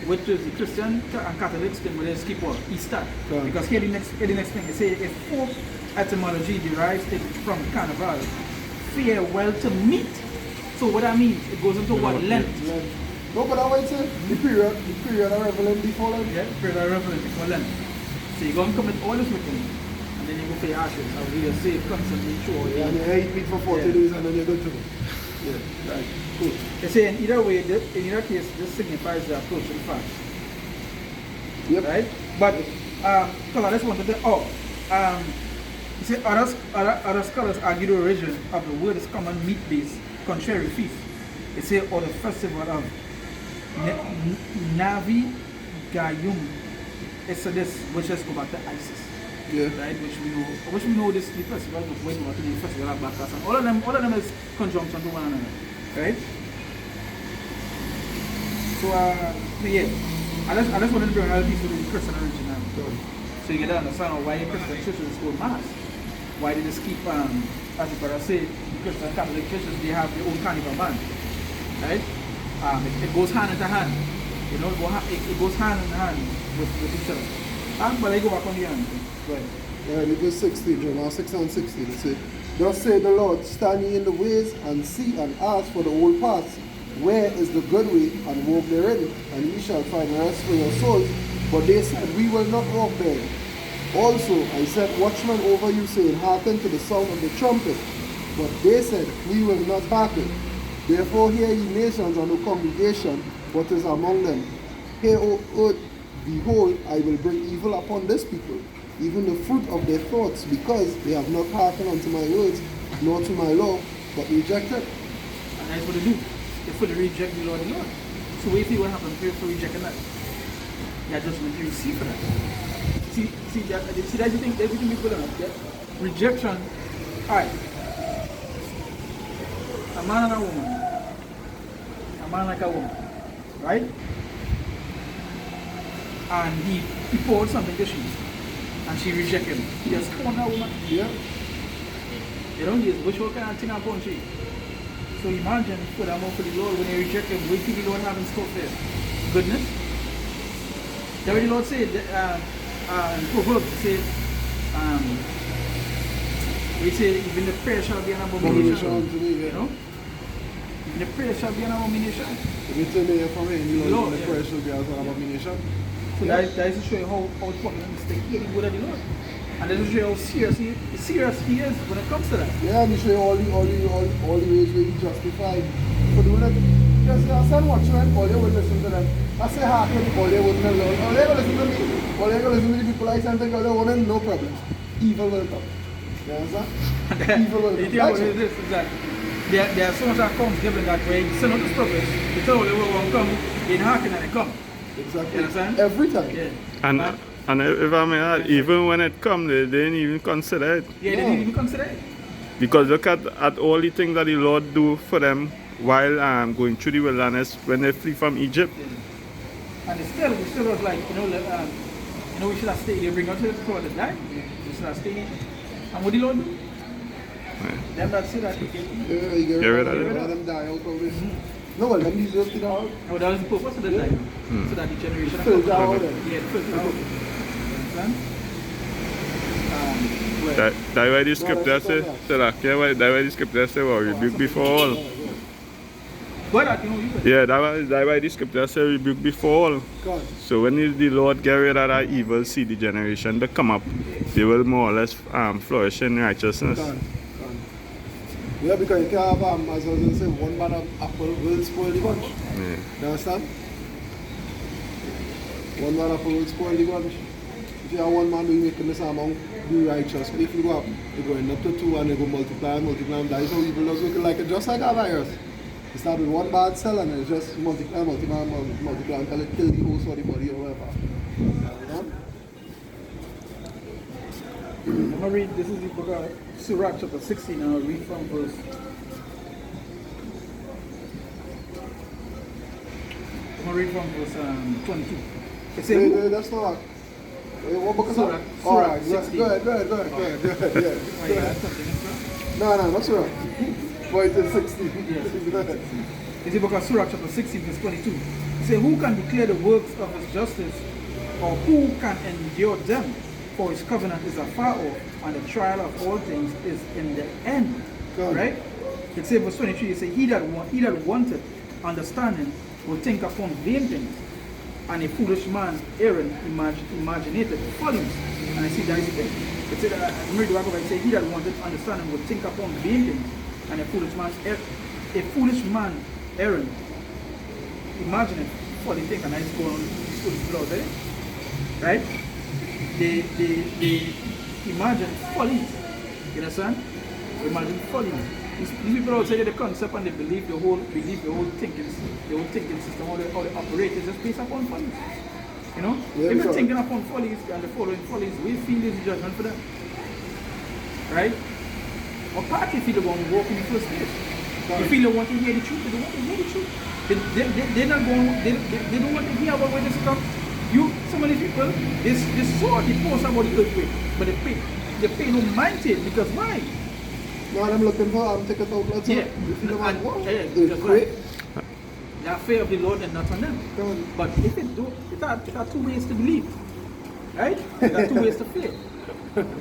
which is the Christian and Catholics thing where they skip out Easter. Yeah. Because here the next thing they say if folk etymology derives it from carnival, farewell to meat. So what that means, it goes into what Lent. No, but I would say the period of Revelation before Lent. Yeah, period of reference before Lent. So you're going to commit all this wickedness, and then you go pay ashes. I will be safe constantly sure. Yeah, and you eat meat for 40 days and then you're good to go. Yeah, right. Cool. They say in either way, in either case, this signifies the approach to the fast. Yep. Right? But, because I just wanted to, you see, other scholars argue the origin of the word is common meat-based contrary feast. They say, or the festival of Navi Gayum. It's this, which just go back to Isis. Yeah. Right, which we know this the festival was way over to the festival of Bacchus, and all of them is conjunction to one another, right? So yeah, I just wanted to bring another piece of the Christian origin now. So you get to understand why Christian churches go mass. Why they just keep as the brother said, the Christian Catholic churches they have their own carnival band, right? It goes hand in hand. You know, it goes hand in hand with each other. But I go back on the end. Right. Yeah, in verse 16, John 6 and 16, it says, thus say the Lord, stand ye in the ways and see and ask for the old paths, where is the good way, and walk therein, and ye shall find rest for your souls. But they said, we will not walk there. Also I set watchmen over you, saying, hearken to the sound of the trumpet. But they said, we will not hearken. Therefore hear ye nations and the congregation, what is among them. Hear, O earth, behold, I will bring evil upon this people, even the fruit of their thoughts, because they have not hearkened unto my words, nor to my law, but rejected. And that's what they do. They fully reject the Lord and Lord. So we see what happens for rejecting that. Your judgment you receive for that. See that's the thing, everything we put on that. Rejection, alright. A man and a woman. A man like a woman. Right? And he poured something to she. And she rejected him. He just cornered that woman. Yeah. You know, he is bushwalk and thing upon she. So imagine for the amount for the Lord when they reject him, what do the Lord have in store there? Goodness. That's what the Lord said, Proverbs said, he said, even the prayer shall be an abomination. You know? Even the prayer shall be an abomination. If you tell me from here, the Lord, prayer should be an abomination. So that is to show you how important it is to hear the word of the Lord. And that is to show you how serious he is when it comes to that. Yeah, and you show you all the ways where he justified for doing it. Because your son watching it, all you will listen to them. I say hearken, all you wouldn't allow. All you will listen to me. All you will listen to the people I send to God, all you no problems. Evil will come. You understand? Evil will The come. thing about it is this, is that there are so much that comes given that way, send out the prophets, they tell the world will come, they hearken and they come. Exactly. You understand? Every time. Yeah. And if I may add, even when it comes, they didn't even consider it. Yeah, they didn't even consider it. Because look at all the things that the Lord do for them while going through the wilderness when they flee from Egypt. Yeah. And it still was like, we should have stayed. They bring us to the crowd that died. We should have stayed. And what did the Lord do? Them that say that he gave them. Yeah, you get Get rid rid of of them die out of it. No, well, them deserve to die. No, that was the purpose of the time. So that the generation of Filter out. yeah, filter out. Understand? Well, That's why the scripture says, that's why the scripture says, well, rebuke before all. but that, you know, you Yeah, that's why the scripture says rebuke before all. God. So when the Lord get rid of that evil seed generation to come up, they will more or less flourish in righteousness. God. Yeah, because you can't have, as I was going to say, one bad apple will spoil the bunch. Yeah. You understand? One bad apple will spoil the bunch. If you have one man doing making this amount, do righteous. But if you go up, you go end up to two and they go multiply and multiply. And that is how evil does work, just like a virus. You start with one bad cell and then just multiply until it kills the host or the body or whatever. I'm going to read, this is the book of Sirach chapter 16, and I'll read from verse. I'm going to read from verse 22. It says, Wait, that's not. What book is that? Surah. Alright, Surah go 16. ahead. Yeah. Oh, yeah, that's something, that's right. No, not Surah. Boy, it's 16. Yes. Go ahead. It's the book of Surah chapter 16, verse 22. It says, who can declare the works of his justice, or who can endure them? For his covenant is afar off, and the trial of all things is in the end. Good. Right? It says verse 23, it says, he that wanted understanding will think upon vain things, and a foolish man erring imaginated follies. And I see that is the thing. It said, I read the Bible, it says, he that wanted understanding will think upon vain things, and a foolish man erring imaginated folly thing. And I just go on foolish laws, right? They imagine follies. You understand? Imagine follies. These people outside the concept and they believe the whole thinking system, how they operate is just based upon follies. You know? Yeah, if you're sure. thinking upon follies and the following follies, we feel this judgment for them. Right? What part you feel they want to walk in the first place? You feel they want to hear the truth, they don't want to hear the truth. They're not going, they don't want to hear about where this comes. Some of these people, they saw the post about the earthquake, but they pay no mind to it because why? No, I'm looking for ticket outlets. Yeah. You feel like, And- what? yeah, They're that's great. right. They are fear of the Lord and not on them. But if it do, it are two ways to believe. Right? There are two ways to fear.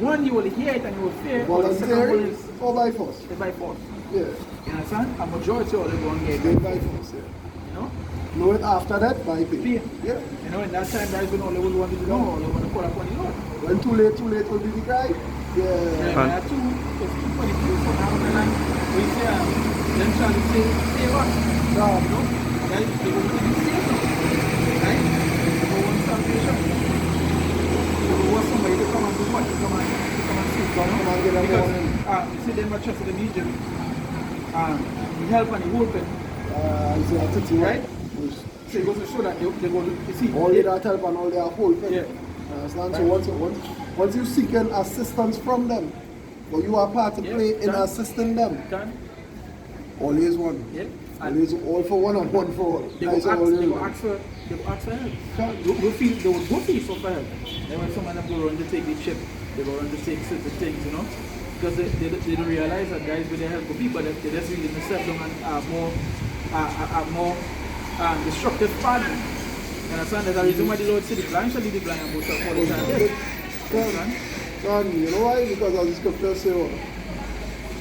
One, you will hear it and you will fear, or the second one Voluntary is or by force? by force. Yeah. You understand? A majority of them going to get They it. by force, yeah. You know? Know it after that by pay. Fear. Yeah. You know, in that time, that is when all they will want to do, all they want to call upon the Lord. When too late will be the cry. Yeah. There are two for the people now in the line. We say, them trying to save us. No. You know? Right? They want to be saved. Right? They want salvation. They want somebody to come and do what? To come and save. Come and get them Because, on. you see, them are trusted in Egypt. The help and the hope. Isaiah 31. Right? Verse So it goes to show that they go to, you see, All that help and all their whole thing. Yeah. You understand? So once you seek an assistance from them, or you are part to Yeah, play in done. assisting them, done. always one. Yeah. Always all for one and one for all. They That's will all ask, it they is. will ask for help. They will go feel for help. Then when someone go around to take the chip, they go around to take certain things, you know. Because they don't realize that guys with their help for people, they just really themselves down and are more destructive partner. You understand? There's a reason why the Lord said the blind shall lead the blind and both shall fall into the dead. You understand? Son, you know why? Because as the scripture say,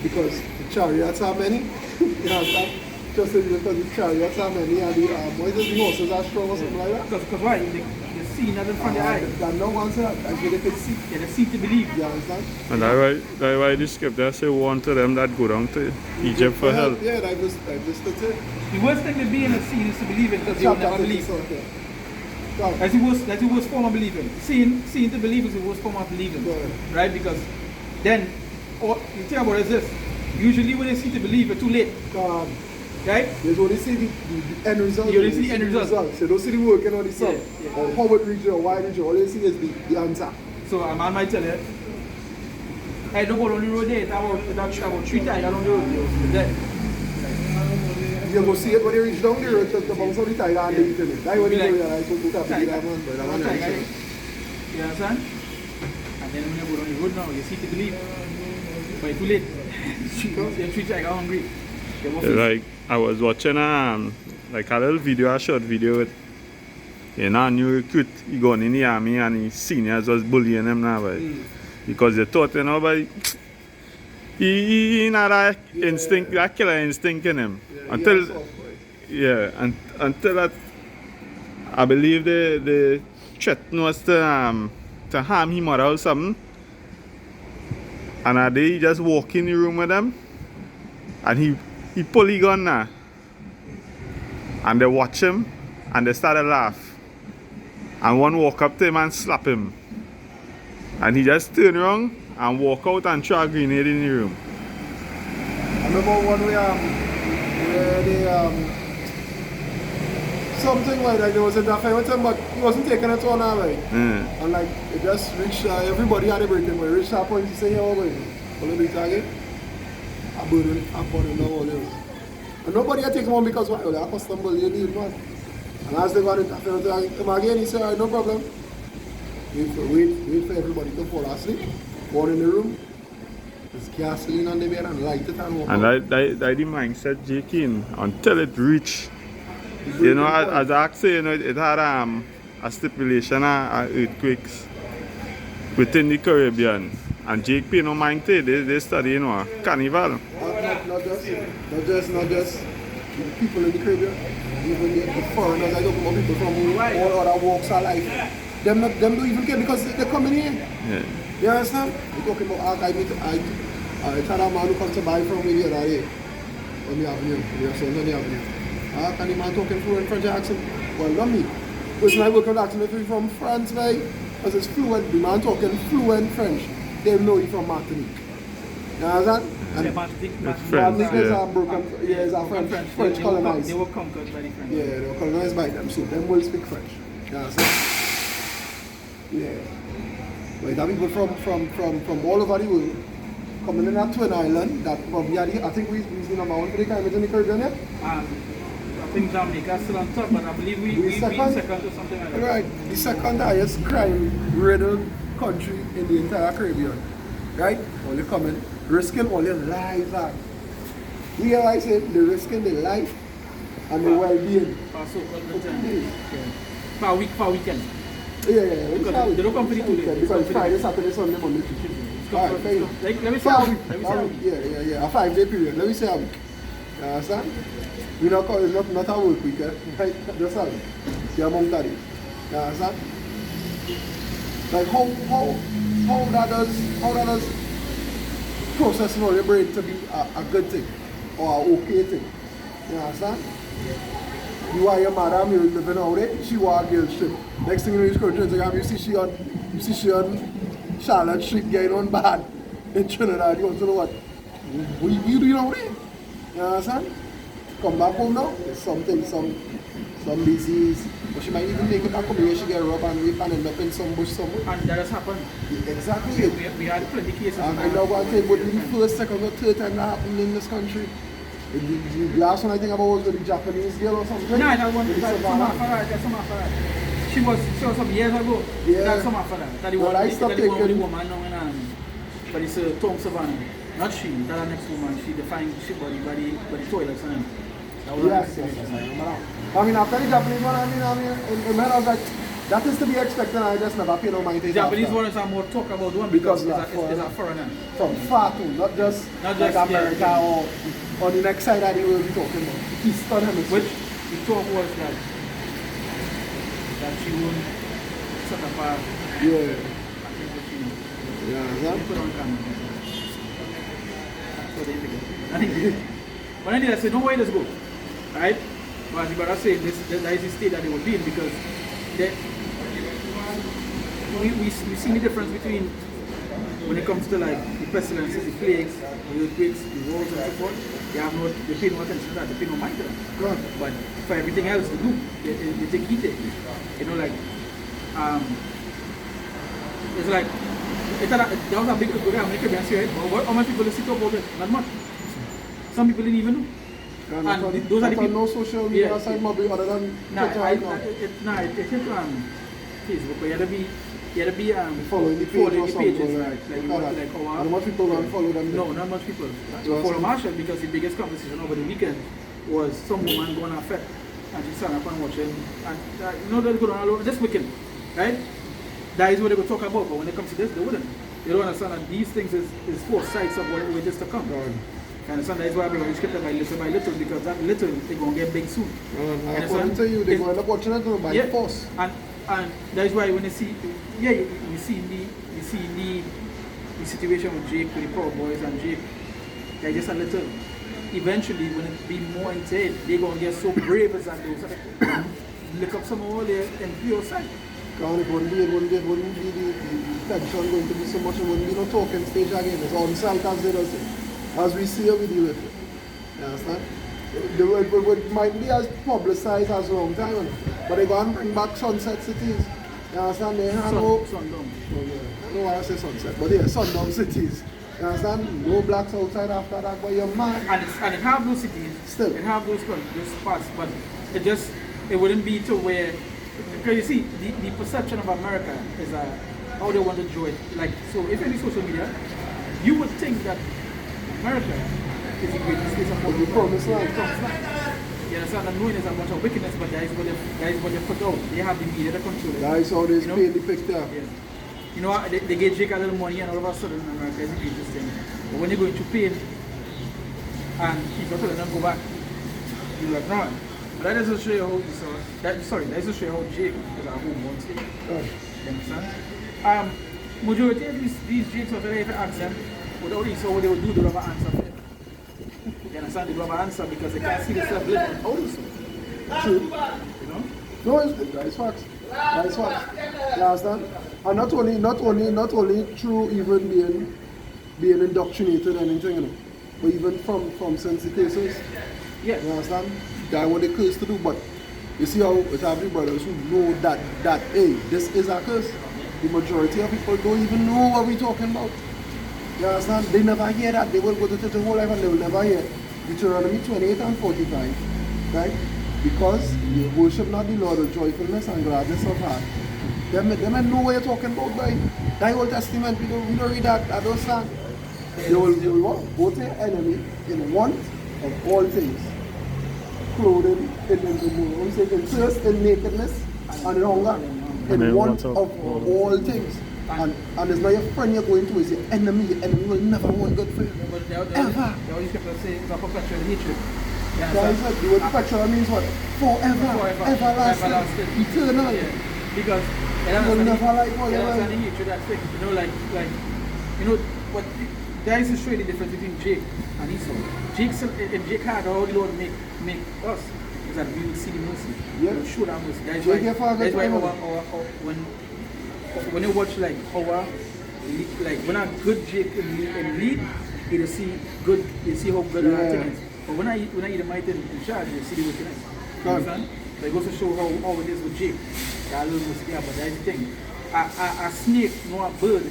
because the chariots are many. You understand? Just say because the chariots are many and the horses are strong or something like that. Because why? They see nothing from the eye. That no one said that. Actually, they can see. Yeah, they see to believe. You understand? And that's why the scripture say, warn to them that go down to Egypt for help. Yeah, I just that's it. The worst thing to be in a seeing is to believe in because they will never believe. That's the worst form of believing. Seeing to believe is the worst form of believing. Yeah. Right? Because then, the thing about it is this. Usually when they see to believe, it's too late. Right? You only see the end result. You only see the end result. So don't see the work and all the stuff. Yeah. Or forward region or wide region. All you see is the answer. So a man might tell you, hey, don't go on the road there. It's about 3 times along the road. You're dead. You go see it when you reach down the road, the bounce of the tiger and the eating it. That's when you realize what you have to do that man. But that man is You understand? And then when you go on the road now, you see to believe. But it's too late. You're 3 times hungry. Like I was watching like a little video, a short video with a new recruit. He gone in the army and his seniors was bullying him now, but because they thought, you know, but he had that instinct, that killer instinct in him. Until that, I believe the threat was to harm him or something. And a day he just walk in the room with them, and he pull the gun now. And they watch him and they started laugh. And one walk up to him and slap him. And he just turn around and walk out and throw a grenade in the room. I remember one where they something like that, there was interfering with him, but he wasn't taking it on our way. And like it just reached everybody had a breaking point. It reached that point to say, oh wait, will it be target? I put it now all this. And nobody had taken one because why? They're accustomed you need man. And as they got interfere with him again, he said, all right, no problem. Wait for everybody to fall asleep. One in the room. There's gasoline on the bed and light it and walk And out. that the mindset Jake in until it reach. You know, as I say, you know, it had a stipulation of earthquakes within the Caribbean. And Jake pay no mind to it. They study, you know, carnival. Not just the people in the Caribbean, even the foreigners. I don't know people from all other walks of life. Them don't even care because they're coming here. Yeah. You understand? We're talking about I had a man who comes to buy from me the other day on the avenue. We have sons on the avenue. Can the man talking fluent French accent? Well, not me. Person I work with accent if he's from France, right? Because it's fluent. The man talking fluent French. They know he's from Martinique. You understand? And Martinique is a broken, is a French colonized. They were conquered by the French. Yeah, they were colonized by them, so them will speak French. You understand? Yeah. But there are people from all over the world coming in that twin island that probably I think we've been number one for the climate in the Caribbean, yeah? I think Jamaica is still on top, but I believe we've been second or something like that. Right. The second highest crime-riddled country in the entire Caribbean. Right? All you coming, risking all your lives. We are, I say, they're risking their life and their well-being. For weekend. Yeah. They don't come for the 2 days. Because Friday, Saturday, Sunday, Monday, Tuesday. Alright, fair enough. Let me say For a week. Yeah. A 5-day period. Let me say a week. You understand? We not call it not a work week, right? Just a week. The amount of days. You understand? Like how that does processing all your brain to be a good thing or an okay thing. You understand? You are your madam, you're living out there, she was a girl strip. Next thing you know, you go to Instagram, you see she on Charlotte Street getting on bad in Trinidad. You want to know what you doing out there? You understand? Come back home now, there's some some disease, or she might even make it a couple years, she get robbed and raped and end up in some bush somewhere. And that has happened. Exactly. We had plenty cases. And I know one thing, but the first, second, or third time that happened in this country. The last one I think about was the Japanese girl or something. No, that one, With that's some after that, that's some after that. She was some years ago. Yeah. That's some after that. That the Well, one, I stopped that the one with the taking- woman now but it's Tom Savannah. Not she, that the next woman. She defined shit by the toilets and that was Yes, yes, yes. I mean, after the Japanese one, in my head I was like, that is to be expected, I just never pay no mind to it Japanese after. one is a more talk about one Because because it's a it's a foreigner. From far too, not just like yeah, America yeah. or the next side of the world we're talking about. The Eastern Hemisphere. Which the talk was that she won't set up a Yeah. I think that she Yeah, put on camera. So they figured. I think but anyway, I said no way let's go. Right? But as the brother said that is the state that they would be in because they, we see the difference between when it comes to like the pestilences, the plagues, the earthquakes, the wars and so forth. They pay no attention to that, they pay no mind to that. Good. But for everything else they do, they take heed to it. You know, like it's like that was a big program in the Caribbean Sea, right? But how many people listen to about it? Not much. Some people didn't even know. And those are the people. No social media side maybe other than It hit Facebook, but you had to be following the page or something, pages, right? like how Not much people don't follow them. no, not much people. Follow Marshall because the biggest conversation over the weekend was some woman going on a fete and she sat up and watching and you know they're going on all over this weekend, right? That is what they would talk about, but when it comes to this, they wouldn't. They don't understand that these things is four sides of what it is to come. And understand that is why everybody skipped it by little because that little they're going to get big soon. According to you, they're going to watch it by force. And that is why when you see, you see the situation with Jake, with the Proud Boys and Jake, they're just a little. Eventually, when it be more into it, they're going to get so brave as that those look up some of all their impure side. It wouldn't be the tension going to be so much, it wouldn't be no talking stage again. It's on site as they does it. As we see it, we deal with it. You understand? It might be as publicized as a long time, but they're going to bring back sunset cities. You understand? They have Sundown. No, I say sunset, but yeah, sundown cities. You understand? No blacks outside after that, but you're mad. And it have those cities, Still. it have those spots, but it wouldn't be to where, because you see, the perception of America is how they want to do it. Like, so if any social media, you would think that America is the greatest place of The promised land. You understand? And knowing there's a bunch of wickedness, but that is what they put out. They have the media that control it. That is how they You know? paint the picture. Yeah. You know what? They get Jake a little money and all of a sudden America is the greatest thing. But when you're going to pain and people telling them go back, you're like, no. But that doesn't show you how that doesn't show you how Jake is a homeborn state. You understand? Majority of these Jakes over there, if you ask them, without this, what they would do, they don't have an answer for it. You understand? They don't have an answer because they can't see themselves living out also. True. You know? No, it's facts. That's facts. You understand? And not only through even being indoctrinated and anything, you know, but even from sensitizers. Yeah. You understand? That's what they curse to do, but you see how it's every brothers who know that hey, this is a curse. The majority of people don't even know what we're talking about. You understand? They never hear that. They will go to church the whole life and they will never hear Deuteronomy 28 and 45. Right? Because you worship not the Lord with joyfulness and gladness of heart. They may know what you're talking about, boy. That Old Testament, we don't read that. I don't stand. They will what? Go to your enemy in want of all things. Clothing, in thirst, in nakedness, and in hunger, in want of all things. And it's not your friend you're going to, it's your enemy. Your enemy will never want good for you. But Ever. They always kept on saying it's a perpetual hatred. That is what the word perpetual means what? Forever, everlasting, eternal. Yeah. Because You will never like what you understand like. the hatred aspect. You know, like you know what there is to show you the difference between Jake and Esau. Jake had all the Lord make us is that we will see the mercy. Yeah. We will show that mercy. That is Jake your father why time. when you watch like when a good Jake in lead, you see how good our thing is. But when I eat the might in charge, you see the wickedness. You understand? But it goes to show how it is with Jake. I learned most yeah, but that's the thing. A snake, no a bird,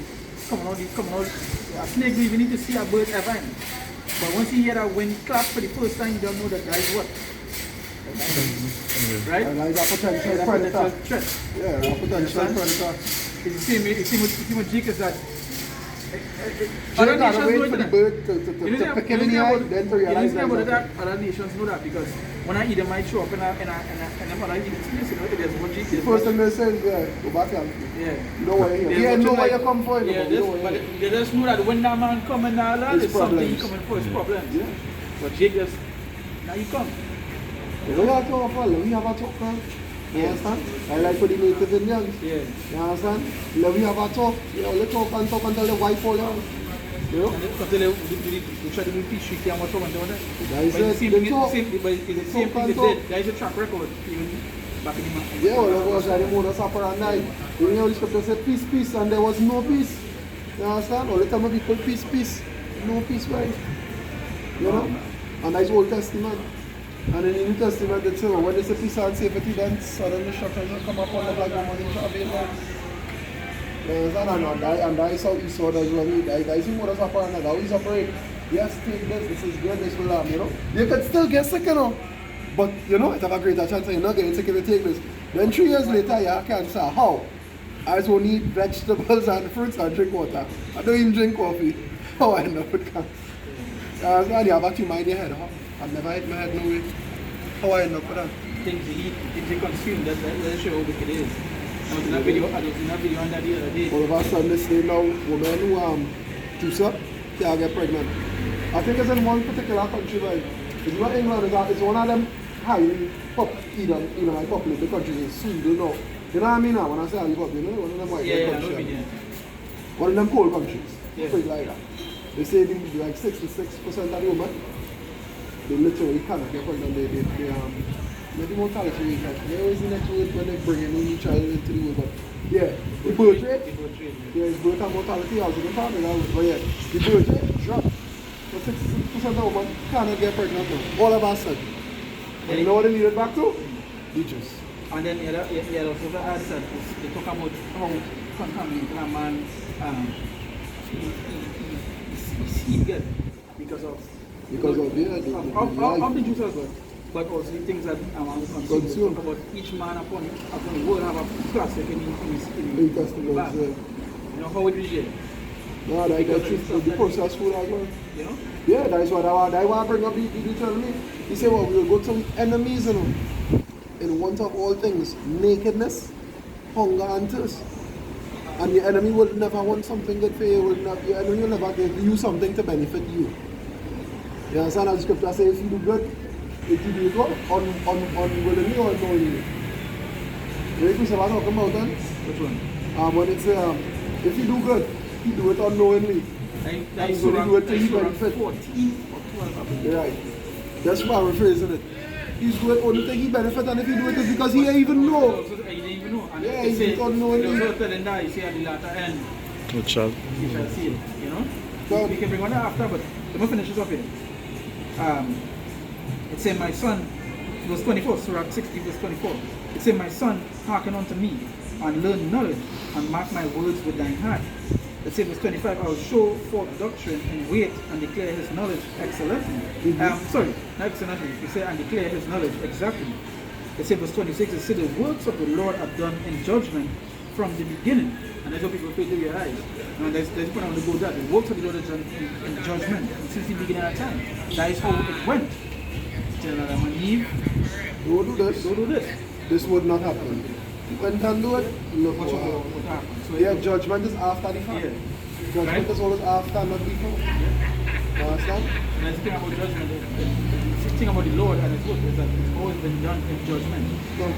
coming out, a snake don't even need to see a bird ever. But once you hear that wind clap for the first time, you don't know that is what? Right? And that is a potential That's predator. a threat. Yeah, a potential predator. It's the same with Jake is that Jake got to wait for the bird to pick him in the eye, then to realize that. Other nations know that because when I eat, might show up in a other eating space, you know, there's what Jake is. First thing they say is, yeah, go back and yeah. You know where you yeah, know where you come from. Yeah, but they just know that when that man come and now there's something he coming for, it's problems. Yeah. But Jake just, now you come. You know what I'm talking about? We have a talk now. You understand? I like for the native Indians. Yeah. You understand? Let we have a talk. You know, let's talk until the white fall down. You know? Until they try to do peace treaty and what's wrong and all that. That is it. But it's the same thing they did. That is a track record. Even back in the yeah, well, of course, I didn't want to suffer at night. You know, the scripture said peace, peace, and there was no peace. You understand? All the time people peace, peace. No peace, right? You know? And that's Old Testament. And in the New Testament, they say, when they say peace and safety, then suddenly destruction will come upon the black woman in Travel. You understand? And that is how Esau does when that is what does happen, and how he's operating. Yes, take this is good, this will happen, you know. You could still get sick, you know. But, you know, it have a greater chance of you not getting sick if you take this. Then 3 years later, you can't say, how? I just only eat vegetables and fruits and drink water. I don't even drink coffee. How I know it can. And you have a tumor in your head, huh? I've never hit my head no way. How I end up with that? Things you eat, things you consume, that's show how big it is. I was in a video on that the other day. All of a sudden, they say now, women who juice up, can't get pregnant. I think it's in one particular country, right? It's not England, it's one of them highly populated countries in Sweden now. You know what I mean now when I say highly populated? One of them white countries. One of them cold countries. Yeah. Like that. They say like 66% of the women, they literally cannot get pregnant. Maybe mortality rate, like, they always in that rate when they bring a new child into the world. But yeah, the birth rate, it's birth and mortality also the problem. But yeah, the birth rate dropped. So 66% of women cannot get pregnant now. All of a sudden. And you know what they needed back to? Beaches. And then the other also add that they talk about how contaminated a man he get because of the juice as well. But also the things that consume. Talk about each man upon the world have a plastic in his bag. You know how it is here. No, the processed food as well. You know? Yeah, that is what I bring up. You tell me. He said, well, we will go to enemies, you know. In one of all things, nakedness, hunger, and thirst. And your enemy will never want something good for you. Your enemy will never give you something to benefit you. You understand? As the scripture says, if you do good, if you do good, unwillingly or unknowingly. You know what I'm talking about then? Which one? When it's, if you do good, you do it unknowingly. That is so you do it to you benefit. 14 or 12. Right. That's why I'm rephrasing it. He's doing only thing he benefit, and if he do it, it's because he ain't even know. He didn't even know. And yeah, he don't know anything. He was telling that, he said at the latter end, you shall see it, you know? So, we can bring on that after, but let me finish this up here. It said, my son, verse 24, Surah 60, verse 24. It said, my son, hearken unto me, and learn knowledge, and mark my words with thine heart. It said, verse 25, I will show forth doctrine and wait and declare his knowledge excellently. Sorry, not excellently. It said, and declare his knowledge exactly. It said, verse 26, it said, the works of the Lord are done in judgment from the beginning. And that's what people pay to your eyes. And that's the point I want to go that. The works of the Lord are done in judgment since the beginning of time. That is how it went. Tell Adam and Eve, don't do this. Don't do this. This would not happen. When you can do it, look what happens. So yeah, judgment is after the fact. Yeah. Judgment is always after, not before. You understand? And that's the thing about judgment. The thing about the Lord and his work is that it's always been done in judgment.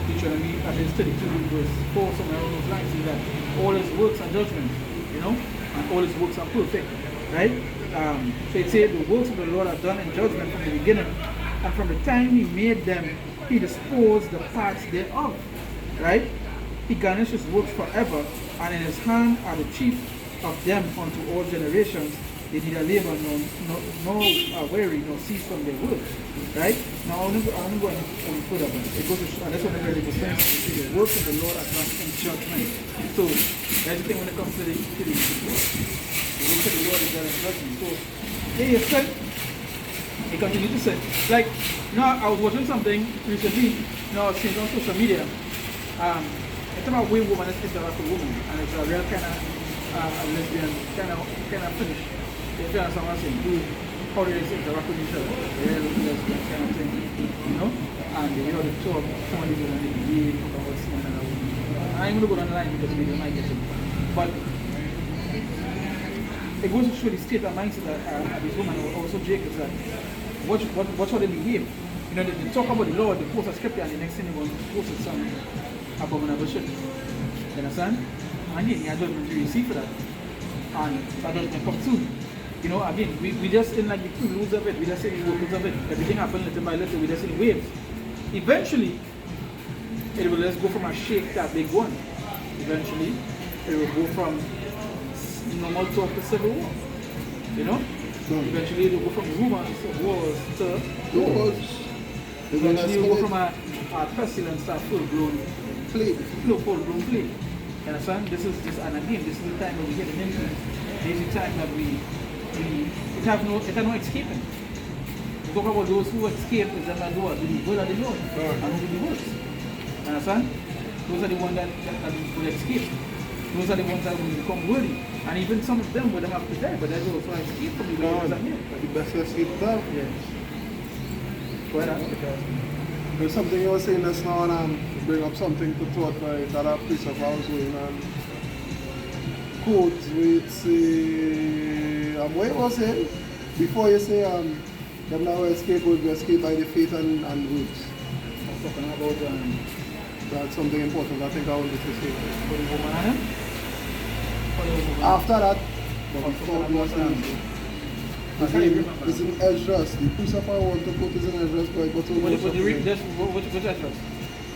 Deuteronomy, I mean, 32 verse 4, somewhere along those lines, is that all his works are judgment, you know, and all his works are perfect, right? So it says the works of the Lord are done in judgment from the beginning, and from the time he made them, he disposed the parts thereof, right? He garnishes works forever, and in his hand are the chief of them unto all generations. they need a labor, no weary, no cease from their work. Right? Now, I want to go and put up. It goes to, and that's what the very good friends say, the work of the Lord are done in judgment. So, that's the thing when it comes to the work of the Lord is done in judgment. So, here you said, he continued to say, like, I was watching something recently, I was seeing on social media. It's about way woman that's interact with woman, and it's a real kind of lesbian kind of finish. You understand what I'm saying? How they interact with each other, real lesbian kind of thing, And they the talk, somebody will behave about someone and a woman. I'm going to go down the line because maybe I might get it. But it goes to show the state of mindset that this woman also Jacob that watch how they behave. They talk about the Lord, they post a scripture, and the next thing they want to post some abominable shit. You understand? And then you have judgment to receive for that. And that judgment come soon. Again, we just in like the preludes of it, we just in the workers of it. Everything happens little by little, we just in waves. Eventually, it will just go from a shake to a big one. Eventually, it will go from normal talk to civil war. Eventually, it will go from rumors of wars to wars. Eventually, it will go from a pestilence to a full-blown plague. Full-blown plague. You understand? This is and again, this is the time when we get an influence. This is the time that it has no escaping. We talk about those who escape is that do what? Do the will of the Lord. And who do the works. You understand? Those are the ones that will escape. Those are the ones that will become worthy. And even some of them would have to die, but there's also escape from the Lord. The best escape there. Yes. Go ahead. There's something you were saying just now, and bring up something to thought by that a piece of I was going and quotes with say what you was saying before you say them now escape will be escaped by the faith and roots. I'm talking about That's something important I think I wanted to say. for the woman and him. After that, but before we was again, it's in Esdras. The piece of I want to put is in Esdras, but I got to Which address?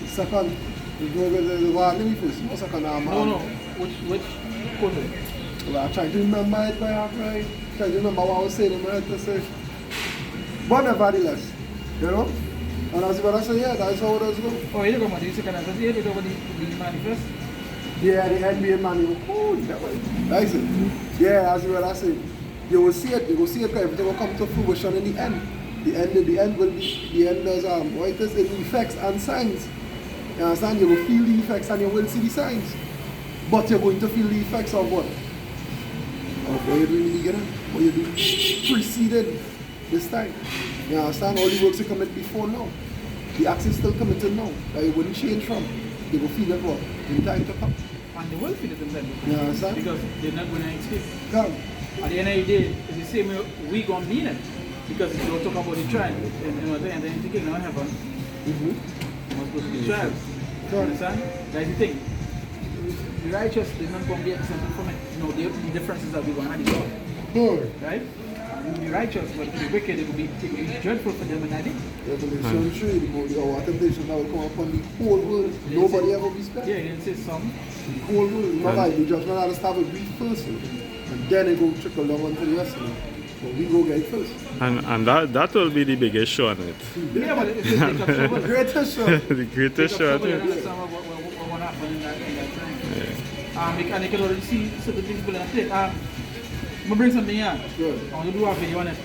second. The one, let me first. No second, No. Which quote? Well, I'm trying to remember it by heart, right? Trying to remember what I was saying in my head to say. But nevertheless, and as well I say, yeah, that's how it does go. Oh, you're talking about the second address. You're talking about the manifest? Yeah, the NBA man, oh, that way. That's it. Yeah, as well I say, you will see it, everything will come to fruition in the end. The end will be, the end is, what it is, in effects and signs. You understand? You will feel the effects and you will see the signs. But you're going to feel the effects of what? Of what you're doing in the beginning, what you're doing preceded this time. You understand? All the works you commit before now. The acts is still committed now. That it wouldn't change from. They will feel it what? In time to come. And they will feel it in time to come. You understand? Because they're not going to escape. Come. At the end of the day, it's the same way we going to be in it. Because if you talk about the trial, and then thinking not happen, you must go to the trial. You understand? That's the thing. The righteous is not going to be exempted from it. The difference is that we're going to have the Lord. Right? The righteous, but the wicked, it will be dreadful for them and I think. Revelation 3, the temptation that will come upon the whole world. Nobody ever be spared. Yeah, he didn't say some. The whole world. Not like the judgment has to start with brief first. And then it will trickle down onto the rest of it. But we go get it first. And that will be the biggest show on it. Yeah, but it's the Greatest show. The greatest show. What happened in that time. Yeah. And you can already see certain things pulling up there. I'm going to bring something here. Good. I want to do a video on it.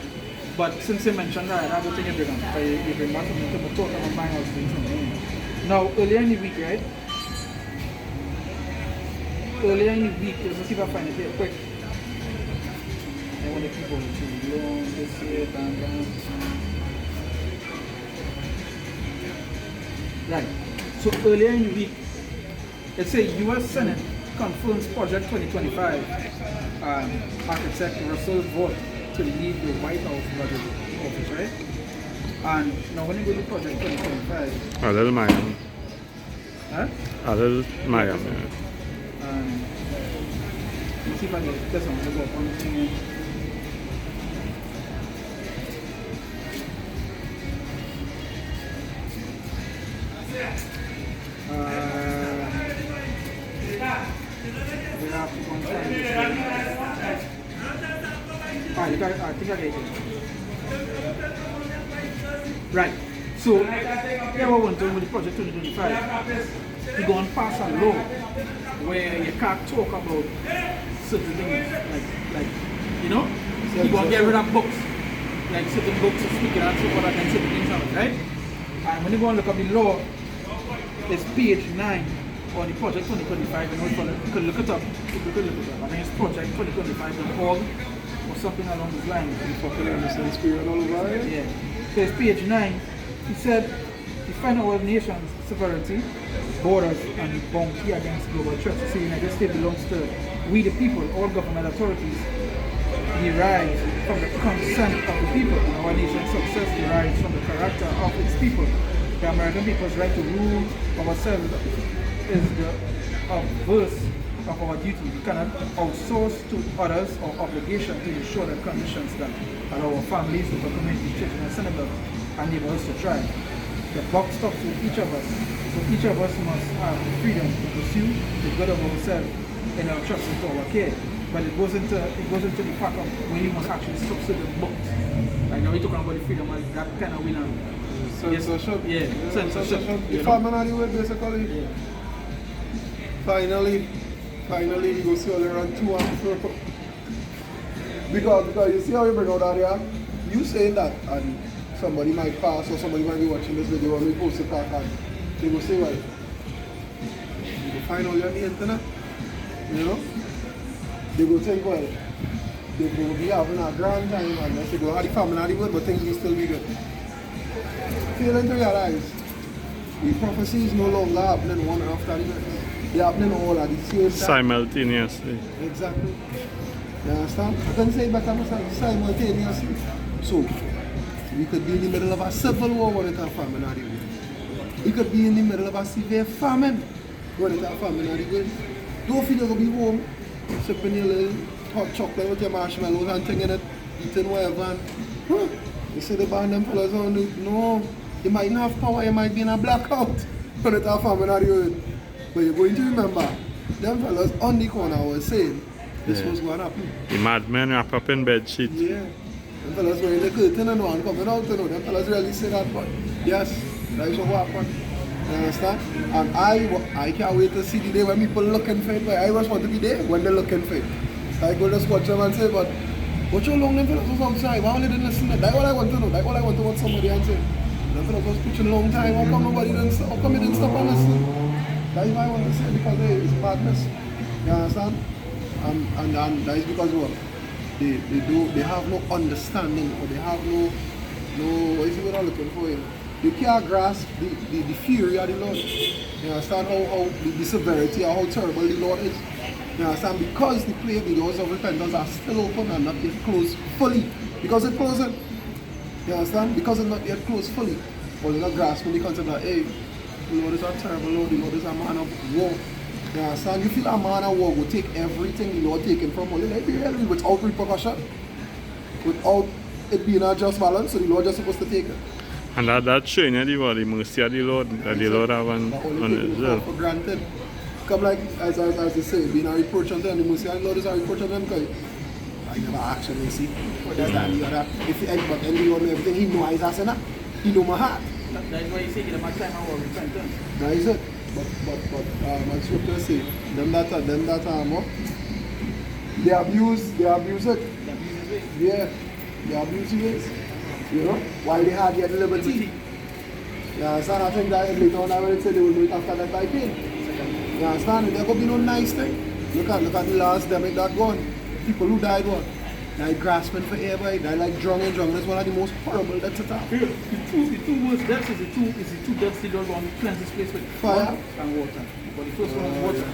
But since you mentioned that, I don't think you bring back something to talk about my house doing something. Now, earlier in the week, right? Earlier in the week, let's see if I find it here quick. I want to keep on too long, this year, Right. So earlier in the week, let's say U.S. Senate confirms Project 2025 architect Russell Vought to lead the White House budget office, right? And now when you go to Project 2025, A little Miami. huh? A little Miami. Let's see if I get this one. Let's go one thing. I think I get it. Right. So, yeah, we went on with the project 2025. We're going to pass a law where you can't talk about certain things, like you know, you're going to get rid of books, like certain books are speaking and so forth, and certain things happen, right? And when you go and look at the law, it's page 9 on the project 2025, you can look it up. You can look it up. I think it's project 2025.org or something along those lines. Yeah. So it's page 9. He said, define our nation's sovereignty, borders, and bounty against global threats. So the United States belongs to we the people. All government authorities derive from the consent of the people. And our nation's success derives from the character of its people. The American people's right to rule ourselves is the obverse of our duty. We cannot outsource to others our obligation to ensure the conditions that allow our families, local communities, children, and senators and neighbors to thrive. The buck stops with each of us, so each of us must have the freedom to pursue the good of ourselves and our trust into our care. But it goes into the part of when you must actually stop certain books. Like now we're talking about the freedom, that kind of winner. Censorship. Yeah, censorship. The family word basically. Yeah. Finally, you go see all around 2 and 4. Because you see how you bring out that here? You saying that, and somebody might pass or somebody might be watching this video and we post it back and they go say, well, you go find all your on the internet, you know? They go think, well, they go be having a grand time and they go, how the family, how the word, but things will still be good. Failing to realize, the prophecy is no longer happening one after the next. They're happening all at the same time. Simultaneously. Exactly. You understand? I can say it better myself, simultaneously. So, we could be in the middle of a civil war when it's a famine or the way. We could be in the middle of a severe famine when it's a famine or the way. Don't feel you're going to be home, sipping your little hot chocolate with your marshmallows and thing in it, eating whatever. And, you see the band them fellas on the, no, you might not have power, you might be in a blackout when it's a famine or the way. But you're going to remember, them fellas on the corner was saying this was going to happen. The madmen wrap up in bed sheet. Yeah. Them fellas wearing the curtain and one coming out, you know. Them fellas really say that, but yes, that is what happened. You understand? And I can't wait to see the day when people looking for it. But I just want to be there when they're looking for it. I go just watch them and say, but watch how long them fellas was outside. Why only didn't listen? That's what I want to know. That's what I want to watch somebody and say. Them fellas was preaching a long time. How come nobody didn't stop? How come he didn't stop and listen? That's why I want to say, because it's madness. You understand? And that is because what? They have no understanding, or they have no what is it what I'm looking for here? They can't grasp the fury of the Lord. You understand how the severity or how terrible the Lord is. You understand? Because the doors of repentance are still open and not yet closed fully. Because it's closing. You understand? Because it's not yet closed fully. Or they're not grasping the concept that, hey, the Lord is a terrible Lord, the Lord is a man of war. You understand? You feel a man of war will take everything the Lord taken from all without repercussion, without it being a just balance, so the Lord just supposed to take it. And that's showing you the mercy of the Lord, that the Lord have on Israel. For granted. Come like, as they say, being a reproach unto them, the mercy of the Lord is a reproach unto them, because I never actually see. But that's that, the other. But then the Lord know everything, He knows He's a sinner. He knows my heart. That's why you say that my time I will repentance. That is it. But scripture say, them that they abuse it. They abuse it. Yeah, they abuse it. You know, while they had their liberty. You understand? I think that later on I will say they will do it after that by pain. You understand? There could be no nice thing. Look at the last demic that gone. People who died what? Died grasping for air, boy. Died like drunk. That's one of the most horrible deaths at all. The two worst deaths is the two deaths the Lord want to cleanse this place with fire and water. But the first one is water.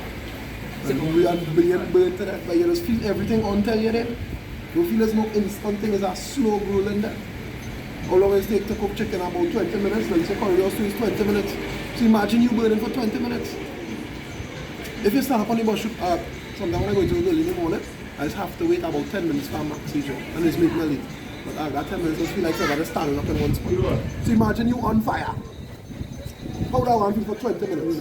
And we are being burnt to that, but you just feel everything until you're there. You feel there's no instant thing, it's a slow rolling there. How long does it take to cook chicken? About 20 minutes. Then say corridor stew is 20 minutes. So imagine you burning for 20 minutes. If you stand up on the bus, sometimes when I go to the in the morning, I just have to wait about 10 minutes for a max seizure. And it's making me late. But that 10 minutes just feel like somebody standing up in one spot. So imagine you on fire. How would I want you for 20 minutes?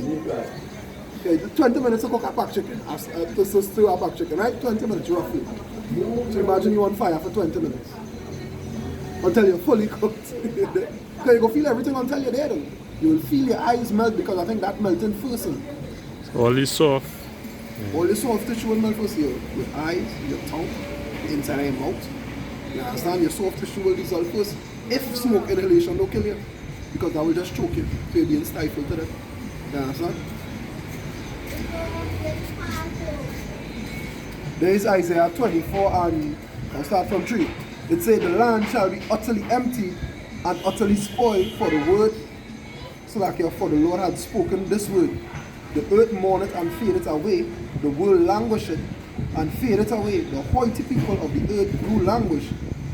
Okay, 20 minutes to cook a pack chicken, to stew a pack chicken, right? 20 minutes roughly. So imagine you on fire for 20 minutes. Until you're fully cooked. Because you go feel everything until you're there. Though. You will feel your eyes melt because I think that melting first. All is soft. All the soft tissue will melt first. Your eyes, your tongue, the inside of your mouth. You understand? Your soft tissue will dissolve first. If smoke inhalation don't kill you. Because that will just choke you. So you're being stifled to death. You understand? There is Isaiah 24 and I'll start from 3. It says the land shall be utterly empty and utterly spoiled for the word. So like for the Lord had spoken this word. The earth mourneth and fadeth away, the world languisheth and fadeth away. The haughty people of the earth grew languish.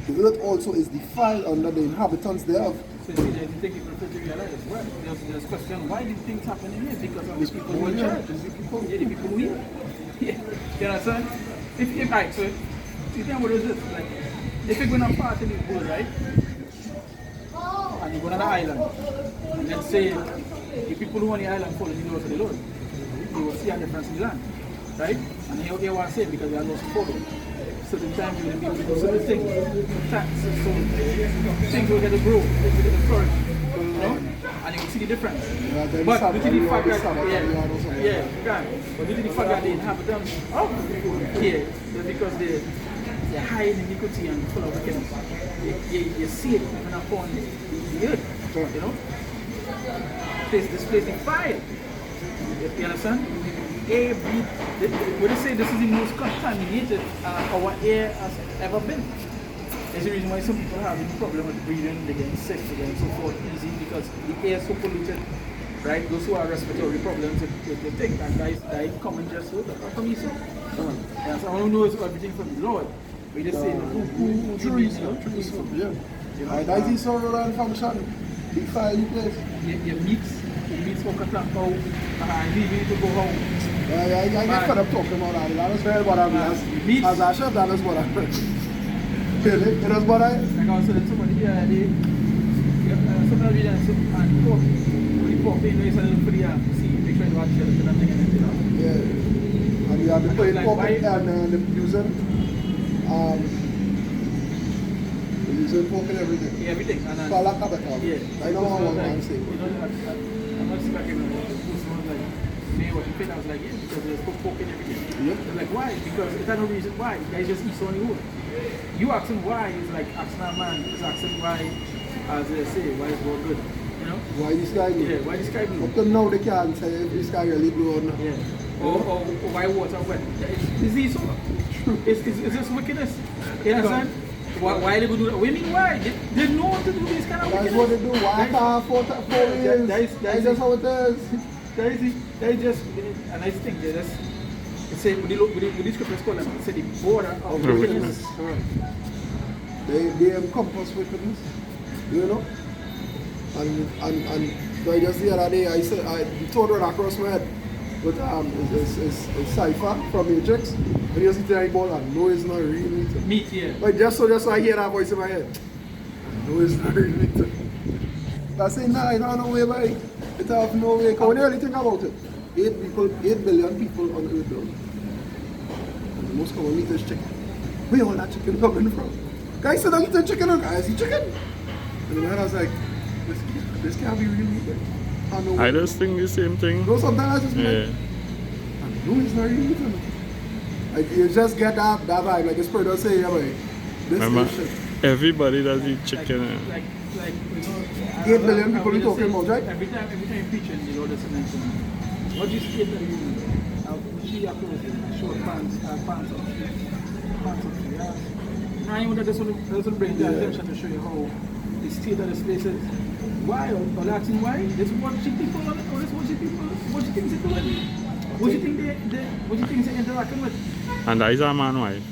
The earth also is defiled under the inhabitants thereof. So you see, I think people to realize, well, there's question, why did things happen in here? Because of the people who are in church. The people who here. Yeah. You understand? If right, so see what is this? Like, if you're going to part in the world, right? And you go on an island, and let's say the people who on the island follow the laws of the Lord, you will see a difference in the land, right? And you want to say because they are lost follow. Certain times you're going to be able to do certain things, so things will get to grow, things will get to flourish, you know? And you will see the difference. But due to the fact that, but due to the fact that the inhabitants of here, because they're high in iniquity and full of wickedness, you see it even upon the earth, you know? This place is fire. You understand? When they say this is the most contaminated our air has ever been. There's the reason why some people have a problem with breathing, they're getting sick, they're getting so forth easy because the air is so polluted, right? Those who have respiratory problems, they think that diet common just so, that's not from me, so. Yeah, so I don't know everything from the Lord. We just say, who trees, yeah. You know, that is so around function. Big fire in place. Your meats for cut out, and leaving to go home. I get fed up talking about that. That was very what I mean. As I said, that is what I heard. Really? It is what I... Like I said, somebody here, somebody here, and pork. When you pork, you know, it's a little pretty hard to see. Make sure you watch it, and I'm thinking, you know. Yeah. And you have to put it pork and using pork and everything. Yeah, everything. Yeah. I know how one man say. You know, I'm not expecting someone like, me what you think. I was like, yeah, because there's pork and everything. Yeah. Like, why? Because there's no reason why. You guys just eat so many wood. You asking why is like asking a man is asking why, as they say, why is God good? You know? Why this guy good? Yeah, why this guy good? Up to now they can't say if this guy really good or not. Yeah. Or why water wet? Is this so? Is this wickedness? You understand? Why they would do that? What do you mean why? They know what to do this kind of wickedness. That's what they do. Why can't 4 years? That's just how it is. That is just, and I think they just, say, with the scriptures call them, say the border of wickedness. They encompass wickedness, you know? And so I just the other day, I said, the thought right across my head, but it's Cypher from Matrix. And he was sitting there, I know it's not real meat. Meat, yeah. But just so I hear that voice in my head, I know it's not real meat. I say, nah, it's not no way, boy. It's have no way. Because when you really think about it, 8 billion people on Earth now. And the most common meat is chicken. Where all that chicken coming from? Guys said, I'm eating chicken, and guys eat chicken. And then I was like, this can't be real meat. I just think the same thing. No, sometimes I just be like, I know it's not real meat. Like, you just get that vibe, like the spirit will say, yeah, boy, this is shit. Everybody does eat chicken. Like, you know, 8 billion people we talking about, right? Every time you preach in the Lord doesn't mention what you state that you see your clothes, short pants of tree. Now you know doesn't bring the attention to show you how the state of this place is. Why? Or asking why? This watching people or this watching people, what you think they're doing? What you think they're interacting with? And that is a man wife.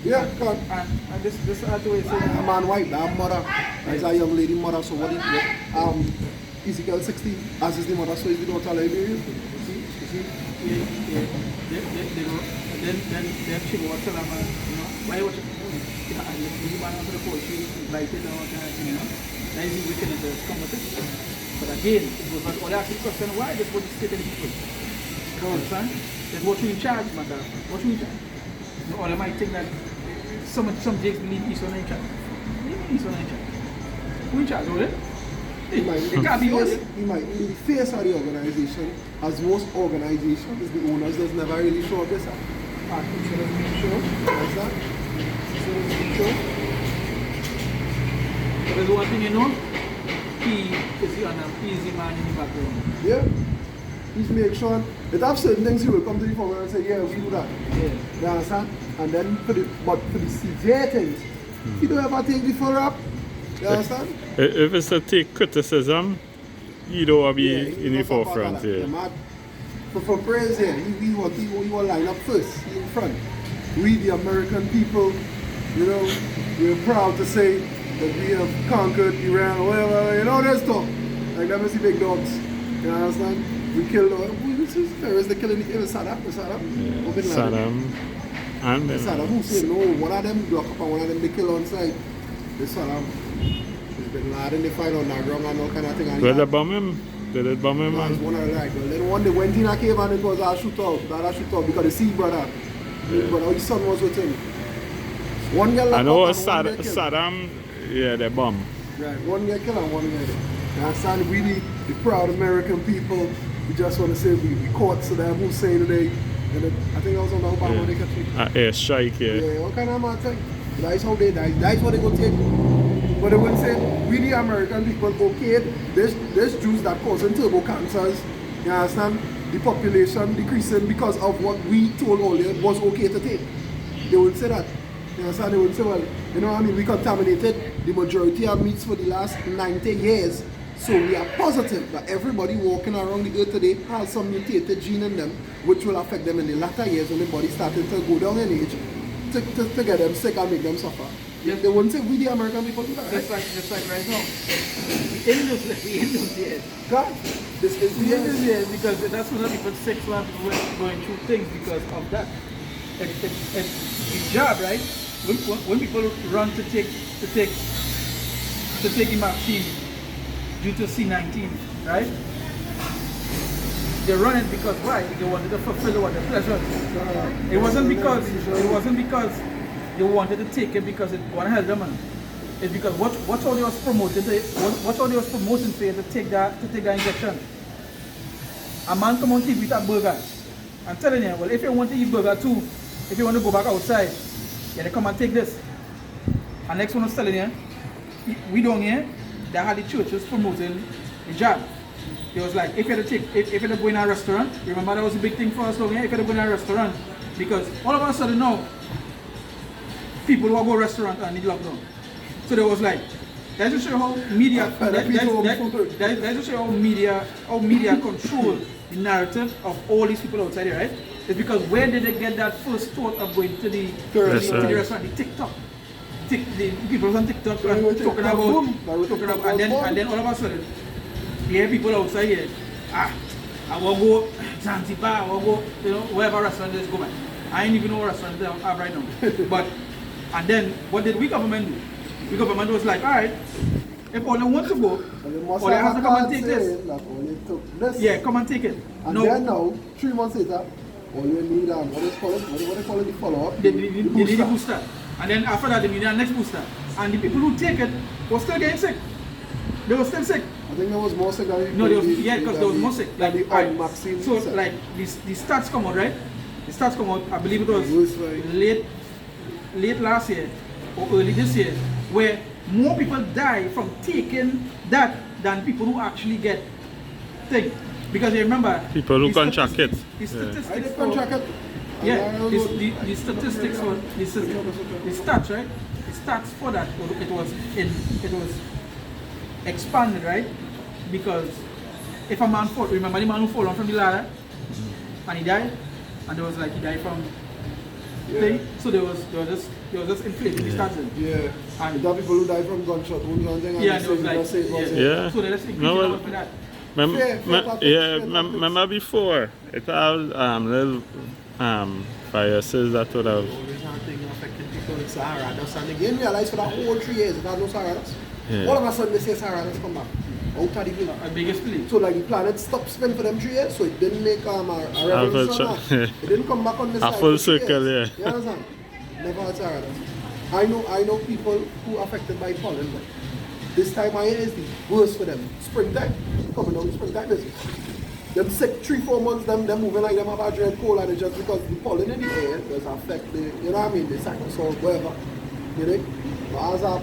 Yeah, come. And this is the way saying A man wife, that mother, as a young lady mother, so what is Ezekiel 16, as is the mother, so is the daughter Liberia. Then she will tell her, you know, why watch it? And the man after the court, she invited her, you know, that is the wickedness that has come with it. But again, it was not only asking the question, why this was the state of the people? Understand? That's what you in charge, matter. What you in charge? No, all might think that some Jakes believe East London in charge. What do you mean East London in charge? Who in charge, right? He might It can't be face, only. he might be the face of the organization, as most organizations, the owners does never really show up this. So doesn't mean sure. Understand? So it's true. But there's one thing you know, he is the easy man in the background. Yeah. He's make sure that have certain things he will come to the forefront and say, yeah, we do that. Yeah. You understand? And then for the severe things, he don't ever take the full up. You understand? If it's to take criticism, you don't want to be he in the don't talk about forefront that. here. Yeah, man. For praise here, he want line up first, he in front. We the American people, you know, we're proud to say that we have conquered Iran or whatever, you know that stuff. Like them is the big dogs. You understand? We killed who's terrorists they killing the Saddam. Saddam and Saddam Hussein, no, one of them block up and one of them they kill on site. The Saddam. It's been Laden, they fight on that ground and all kind of thing. Did they bomb him? Did it bomb him? No, it's Man? one of the like, then one they went in a cave and it was a shootout because the sea brother. His brother, his son was with him. One girl I know locked up and one get killed. Saddam, yeah, they bomb. Right, one get killed and one get you understand? We the proud American people, we just want to say we caught Saddam Hussein today. And I think that was on the Obama they catch it. Airstrike, yeah. Yeah, what kind of mad thing? That's how they die. That's what they go take. But they will say, we the American people, okay, there's Jews that causing turbo cancers. You understand? The population decreasing because of what we told earlier was okay to take. They will say that. You understand? They will say, well, you know what I mean? We contaminated the majority of meats for the last 90 years. So we are positive that everybody walking around the earth today has some mutated gene in them, which will affect them in the latter years when the body starting to go down in age, to get them sick and make them suffer. Yes. They wouldn't say we the American people do that. Just like right now. The Indians here. God, this is The Indians here because that's when people sick, so people going through things because of that. And the job, right? When people run to take the vaccine due to C19, right? They run it because why? They wanted to fulfill what their pleasure. It wasn't because they wanted to take it because it want to help them. It's because what's all they was promoting for you to take that injection. A man come on TV with a burger. I'm telling you, well, if you want to eat burger too, if you want to go back outside, yeah, they come and take this. And next one was telling you, we down here, they had the churches promoting the jab. It was like, if you had to go in a restaurant, remember that was a big thing for us down here, if you had to go in a restaurant, because all of a sudden now, people will go restaurant and need lockdown. So there was like, that's to show how media, that's to show how media control the narrative of all these people outside here, right? It's because where did they get that first thought of going to the restaurant, the TikTok? The people on TikTok talking about, and then all of a sudden, you hear people outside here, I want to go Zanzibar, I want to go, wherever restaurant there's go back. I ain't even know what restaurant they have right now. But, and then, what did we government do? We government was like, alright, if all they want to go, all they have to come and take this. Yeah, come and take it. And then now, 3 months later, all you need, what they call it, the follow-up? They need the booster. And then after that, they need the next booster. And the people who take it were still getting sick. They were still sick. I think there was more sick than no, because there was more sick. Like the vaccine. So like the stats come out, right? The stats come out, I believe it was late last year or early this year, where more people die from taking that than people who actually get things. Because you remember People who contract it. The statistics I did for, contract it. yeah, the statistics for the stats, right? The stats for that it was expanded, right? Because if a man fall, remember the man who fall down from the ladder and he died, and there was like he died from thing. So there was just inflating the stats. Yeah. And there are people who die from gunshot wounds and things. yeah, and it was like Yeah. So they just increasing for that. Remember before it was little viruses that would have. Always not thinking affecting people in Sahara. And again realize for that whole 3 years it had no Sahara. Yeah. All of a sudden they say Sarah, let's come back. Out of the blue. A biggest play. So like the planet stopped spinning for them 3 years, so it didn't make a revolution. yeah. It didn't come back on the A side full for 3 circle, years. yeah. You understand? Never had Sarah. I know people who are affected by pollen, but this time of year is the worst for them. Springtime, coming down springtime is them sick 3-4 months, them moving like them have a dread cold, and it's just because the pollen in the air does affect the, you know what I mean, the cycle, whatever. You know? But as a,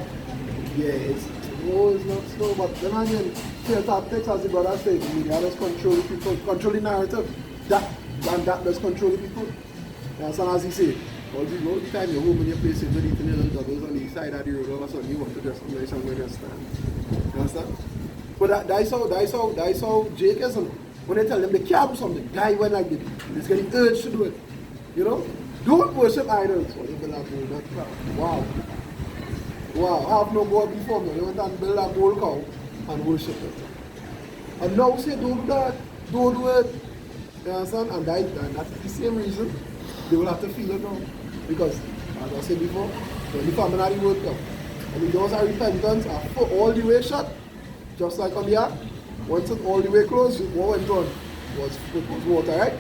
yeah, it's not slow, but then again, clear tactics, as the brother said, the media does control the people, control the narrative. That does control the people. That's as he said. All the time you're home and you're placing the eating little doubles on the side of the road, all of a sudden you want to just come there somewhere and stand. You understand? But that's how Jake is. When they tell them they can't do something, guy went like this. He's getting urged to do it. You know? Don't worship idols. Wow. Wow, have no God before me. You want to build a gold cow and worship it. And now say don't do that. Don't do it. You understand? And that's the same reason they will have to feel it now. Because, as I said before, when the family of the World Cup, and the doors are repentance are all the way shut, just like on the ark. Once it all the way closed, what went on was water, right?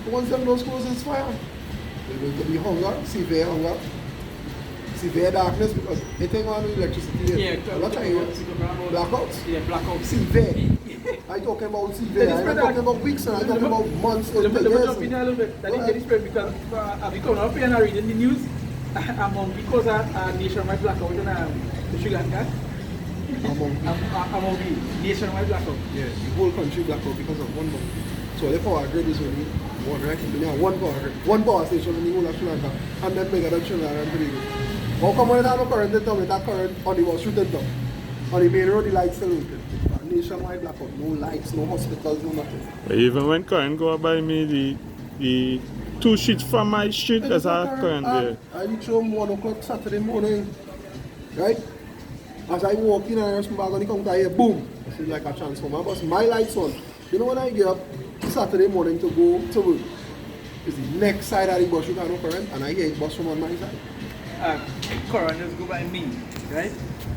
But once them doors closed, it's fire. There's going to be hunger, severe darkness, because anything on with electricity here. Yeah, What are you? Blackouts? Yeah, blackouts. Severe. I'm talking about severe. I'm not talking about weeks, and I'm talking about months or Let me years. jump in a little bit. That is very spread because I've been coming up here and I reading the news. Because a nationwide blackout in Sri Lanka. Among the nationwide blackout. Yeah, the whole country blackout because of one bomb. So the power grid is only one, right? We have one power grid, one power station in the whole of Sri Lanka, and then bigger than Trinidad and Tobago. How come when they have no current, they tell me that current on the was shooting down? On the main road, the lights still working. Nationwide blackout, no lights, no hospitals, no nothing. Even when current go by me, the 2 sheets from my street, there's a current there. I reach home 1 o'clock Saturday morning, right? As I walk in, I hear back on the counter here, boom. This is like a transformer, but my lights on. You know when I get up Saturday morning to go to work, it's the next side of the bus, you got no current, and I hear it bus from on my side. Current just go by me, right?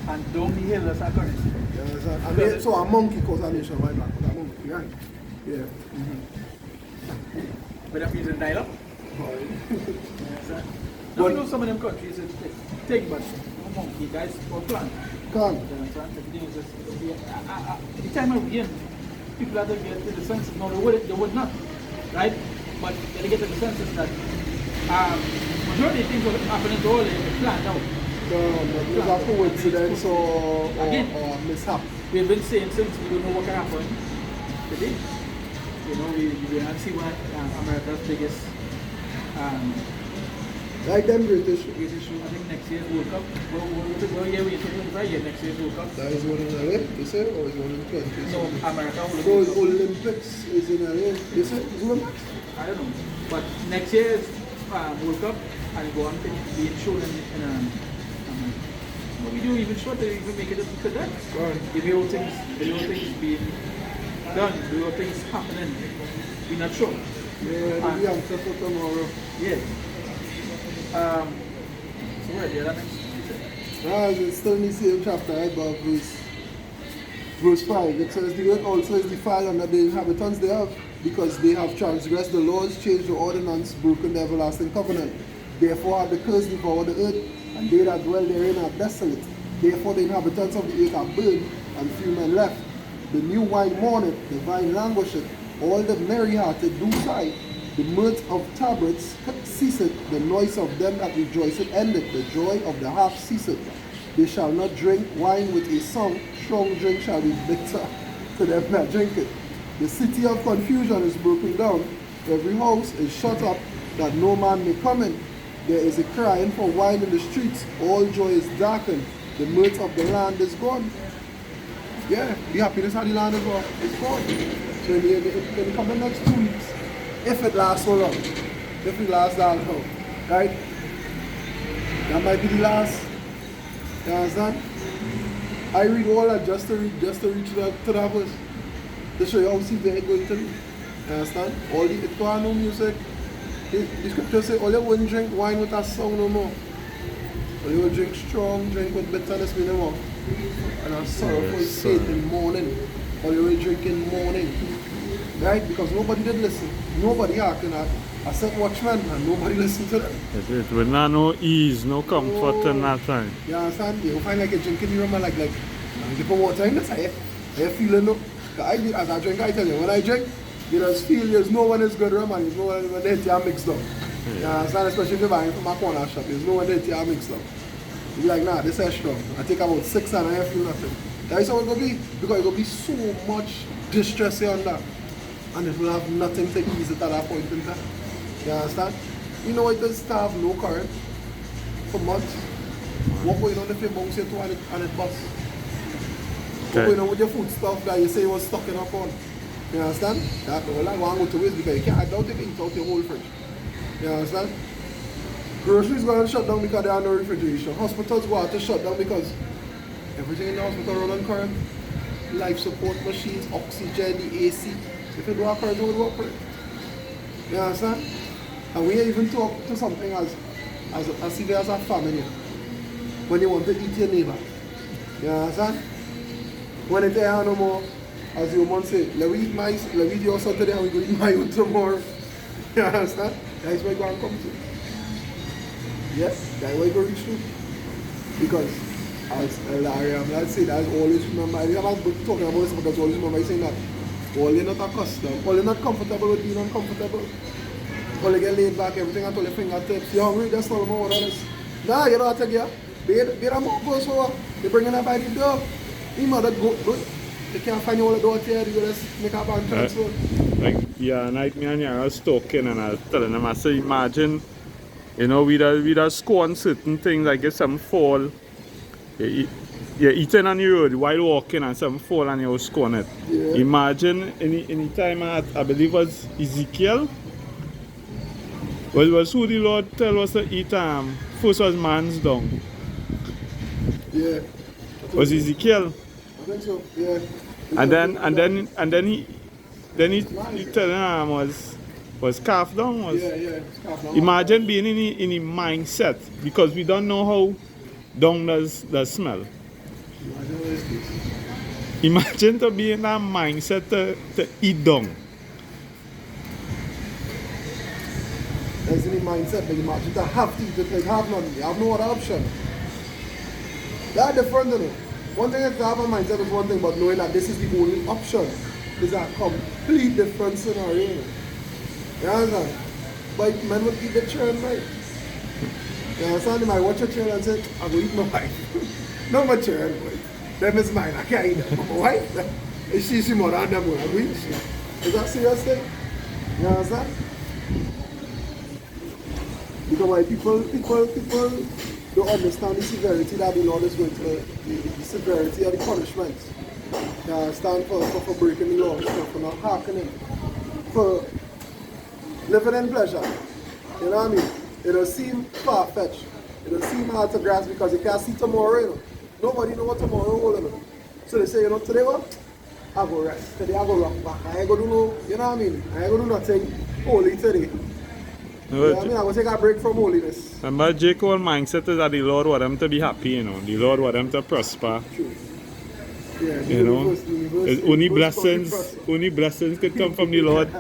And down the hill, that's a current. And then, so a monkey cause a nationwide blackout, a monkey, right? Yeah. But I'm using dial-up. Now we know some of them countries it's take but no monkey guys or plant. Can't. Everything is just the time of year people have to get to the senses. No, they would not. Right? But they get to the senses that majority of things are happening to all the plant out. There's a coincidence or mishap. We've been saying since we don't know what can happen today. You know, we have seen what America's biggest like them British. I think next year's World Cup. Well, yeah, we're talking about next year's World Cup. That is one in LA, they say, or is one in 20? No, America will So Olympics is in LA, they say, Olympics? I don't know. But next year's World Cup and go on being shown in what we do even short to even make it to that. The real things being done, the real things happening. We're not sure. Yeah, the answer for tomorrow. Yeah. So where the other next? It's still in the same chapter, right, but verse 5, it says, the earth also is defiled under the inhabitants thereof, because they have transgressed the laws, changed the ordinance, broken the everlasting covenant. Therefore have the curse devoured the earth, and they that dwell therein are desolate. Therefore the inhabitants of the earth are burned, and few men left. The new wine mourneth, the vine languisheth, all the merry-hearted do sigh. The mirth of tabrets ceaseth, the noise of them that rejoiceth endeth, the joy of the harp ceaseth. They shall not drink wine with a song, strong drink shall be bitter to them that drink it. The city of confusion is broken down, every house is shut up, that no man may come in. There is a crying for wine in the streets, all joy is darkened, the mirth of the land is gone. Yeah, the happiness of the land is gone. So in the coming next 2 weeks, if it lasts so long, if it lasts that long, right? That might be the last. You understand? I read all that just to reach to that verse. To show you how severe it's going to be. You understand? All the it can't no music. The scripture say all you wouldn't drink wine with a song no more. All you will drink strong drink with bitterness no more. and a sorrowful Yes, state sir. in mourning, or you will drink in mourning. Right? Because nobody did listen. Nobody hearkened. I said watchman and nobody listened to them. It will not no ease, no comfort in that time. You understand? You find like you're drinking your rum and like different water in this. I feeling no. As I drink, I tell you, when I drink, you just feel there's no one is good rum and there's no one when they are mixed up. You understand? Especially if you're buying from a corner shop, there's no one they are mixed up. You be like, nah, this is strong. I take about 6 and I feel nothing. That's how it's gonna be. Because it's gonna be so much distress here on that. And it will have nothing to ease it at that point in time. You understand? You know it does have no current for months. What going on if you bounce into and it busts? What going on with your food stuff that you say was stuck in a corner? You understand? That all I want to go to waste because you can't, I don't take it out your whole fridge. You understand? Groceries going to shut down because there are no refrigeration. Hospitals go out to shut down because everything in the hospital run on current. Life support machines, oxygen, the AC. If you don't have current, you will work for it. You understand? And we even talk to something as severe as a family. When you want to eat your neighbor. You understand? When it's there no more, as your mom say, let me eat your son today and we go eat my own tomorrow. You understand? That's where you're going to come to. Yes, that's where you're going to reach to. Because as Larry, I'm not saying that, always remember, I am talking about this because always remember saying that all you're not accustomed, all you're not comfortable with being uncomfortable. All you get laid back, everything at all your fingertips. You're hungry, just tell them what that is. Nah, you don't have to get Be a more go so they bringing her by the door. You mother go, they can't find you all the door here, you just make a bank transfer. Like the other night, me and I was talking and I was telling them, I said, imagine, you know, we'd have scorn certain things, like if some fall, you're eating on the road while walking and some fall and you're scorn it. Yeah. Imagine any time I believe it was Ezekiel. Well, it was who the Lord tell us to eat first was man's dung. Yeah. Was Ezekiel. I think so, yeah. And then he telling him was calf dung was. Yeah, it's calf dung. Imagine being in the mindset because we don't know how dung does smell. Imagine what this is. Imagine to be in that mindset to eat dung. That's in the mindset, but imagine to have to eat it, like have nothing. You have no other option. That's different, you know. One thing is to have a mindset is one thing, but knowing that this is the only option is a complete different scenario. You know? You understand? But men will eat the children right. You understand? They might watch a child and say, I'm going to eat my wife. Not my children, boy. Them is mine, I can't eat them. My wife, she more than them, I agree. Is that serious thing? You understand? Because why people don't understand the severity that the Lord is going to, the severity of the punishments. Stand for breaking the law, for not hearkening, for living in pleasure. You know what I mean? It don't seem far-fetched. It don't seem hard to grasp because you can't see tomorrow, you know. Nobody knows what tomorrow will, you know. So they say, you know, today what? I go rest. Today I go rock back. I ain't gonna do no, you know what I mean? I ain't gonna do nothing holy today. You know what I mean? I'm going to take a break from holiness. Remember, Jacob's mindset is that the Lord want them to be happy, you know. The Lord want them to prosper. True. Yeah, You know, only blessings could come from the Lord.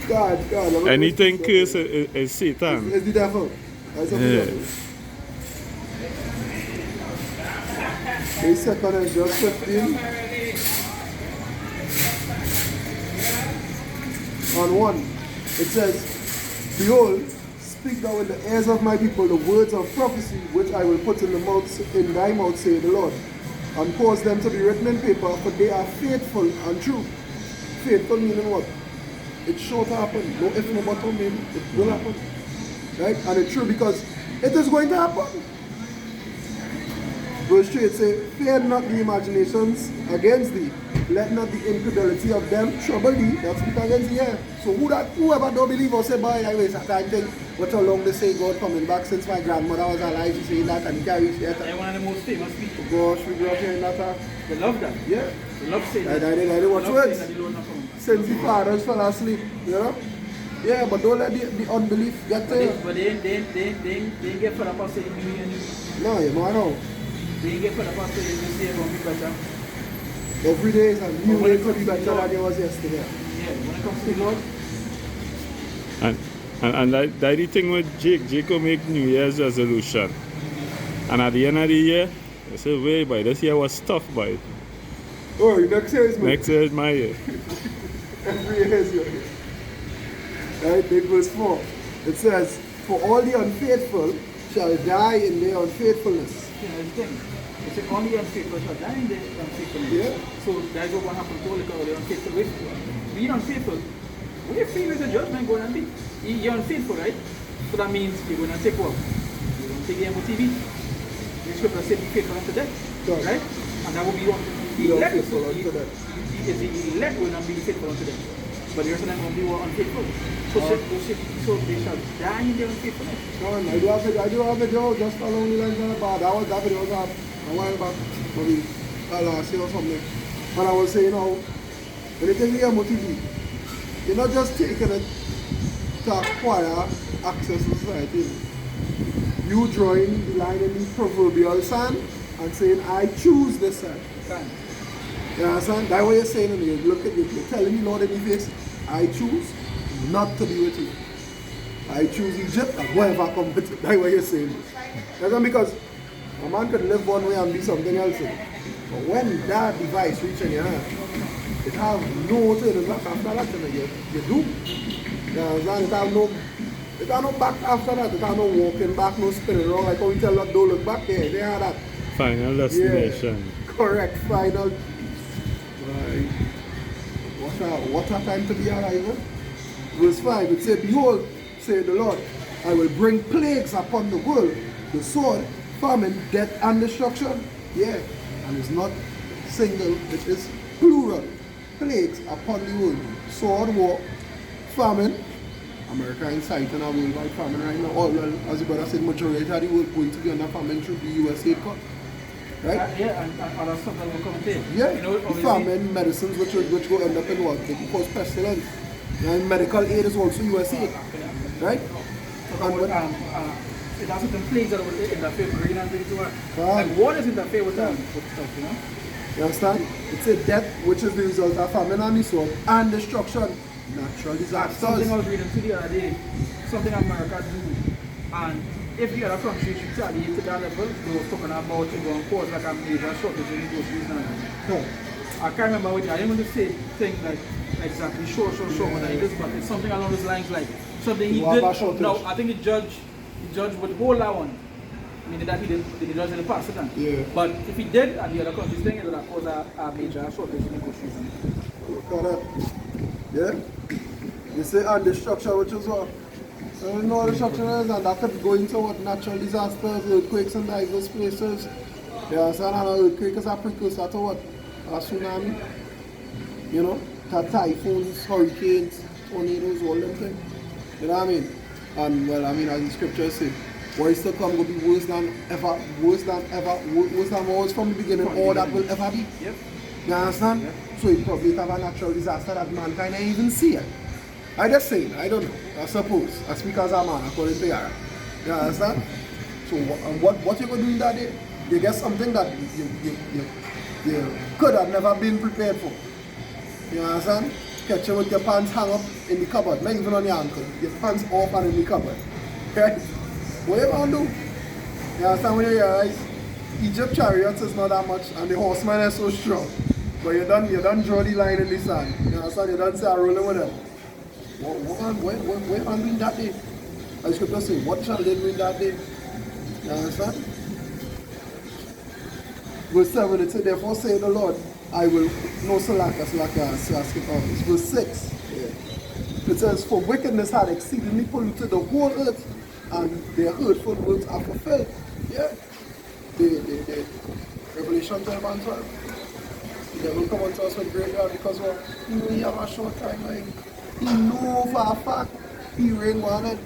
God. Anything cursed is Satan. It's the devil. That's the devil. This second is just 15. On 1, it says, Behold, speak thou in the ears of my people the words of prophecy which I will put in thy mouth, saith the Lord, and cause them to be written in paper, for they are faithful and true. Faithful meaning what? It's sure to happen. No if, no but, maybe. It will happen. Right? And it's true because it is going to happen. Verse 3, it says, Fear not the imaginations against thee. Let not the infidelity of them trouble thee. That's speak against thee here. So whoever don't believe or say, boy, I waste a time think, what how long they say God coming back since my grandmother was alive, she saying that and he can't reach yet. They're one of the most famous people. Gosh, we grew up hearing that. They love that. Yeah. They love saying I that. did watch They love saying words. that the Lord not coming back. Since the fathers fell asleep, you know? Yeah, but don't let the unbelief get to you. But they get fed up and say New Year, New Year. No, you know, I know. They get fed up and say this year gonna be better. Every day is a new But when day it could be comes to better God- than it was yesterday. Yeah, when it comes to the Lord, And that the thing with Jake. Jake will make New Year's resolution. And at the end of the year, I say, wait, boy, this year was tough, boy. Oh, next year is me. Next year is my year. Every year is your year. Right, in verse 4. It says, for all the unfaithful shall die in their unfaithfulness. you know, the thing. It's like only unfaithful shall die in the unfaithfulness. Yeah. So that's what happened to all the unfaithful. With being unfaithful, what do you feel is the judgment going to be? You're unfaithful, right? So that means you're going to take what? You're going to take the MOTV. The scripture says be faithful unto death. Right. Right? And that will be what? Be The elect. unfaithful unto death. The elect will not be faithful unto death. But the rest of them will be unfaithful. So they shall die in their unfaithfulness. John, I do have a video just along the lines of about that video was up a while back, maybe last year or something. But I was saying how when you take the MOTV, you're not just taking it to acquire access to society. You drawing the line in the proverbial sand and saying, I choose this side. You understand? That's what you're saying, and you're telling me, Lord, in the face, I choose not to be with you. I choose Egypt and whoever comes with it. That's what you're saying. That's not because a man could live one way and be something else. But when that device reaches in your hand, it has no turning back after that, you do. You understand? It has no back after that. It has no walking back, no spinning around. Like how we tell that don't look back there. They have that. Final destination. Yeah, correct, final. What a time to be alive. Verse 5, it said, behold, said the Lord, I will bring plagues upon the world, the sword, famine, death, and destruction. Yeah, and it's not single, it is plural. Plagues upon the world. Sword, war, famine. America inciting a worldwide famine right now. All, as the brother said, majority of the world going to be under famine through the US aid cut. Right? Yeah, and other stuff that will come there. Yeah, You know, obviously- famine, medicines which go end up in what? They can cause pestilence. And medical aid is also US aid. Right? And when, it has certain plagues that will interfere with rain and things like that. Ah. Like waters interfere with stuff, you know? you understand? It's a death which is the result of famine and the sword and destruction. Natural disasters. Something I was reading to the other day, something America do, and if the other countries retaliate to that level, they were talking about it going to cause like a major shortage in groceries now. Huh. I can't remember what I didn't want to say thing like exactly sure, but it is, but it's something along those lines like something he What did. about shortage? No, I think the judge would hold that one. Meaning that he didn't, the judge didn't pass it on. Yeah. But if he did and the other countries thing, it would have caused a major shortage in groceries. Look at that. Yeah? You say and destruction, which is what? I don't know what destruction is, and that could go into what natural disasters, earthquakes in diverse places. You understand? And an earthquake is a precursor to what? A tsunami. You know? Typhoons, hurricanes, tornadoes, all them things. You know what I mean? And well, I mean, as the scriptures say, what is to come will be worse than ever, worse than what was from the beginning, all that will ever be. Yep. You understand? Yep. So it probably have a natural disaster that mankind ain't even see it. I just saying, I don't know. I suppose. I speak as a man according to Yara. You understand? So what you gonna do in that day? You get something that you could have never been prepared for. You understand? Catch you with your pants hung up in the cupboard, not even on your ankle. Your pants off and in the cupboard. Right? What you gonna do? You understand when you realize Egypt chariots is not that much and the horseman is so strong. But you done draw the line in the sand. You understand? You done say I'm rolling with them. What am I doing that day? As scripture say, what shall they do in that day? You understand? Verse 7, it said, therefore say the Lord, I will, no Salaka, skip off. It's verse 6. Yeah. It says, for wickedness had exceedingly polluted the whole earth, and their hurtful words are fulfilled. Yeah. The Revelation 12 and 12. The devil come unto us with great God because we have a short time. Like, he know for a fact he reign wanted.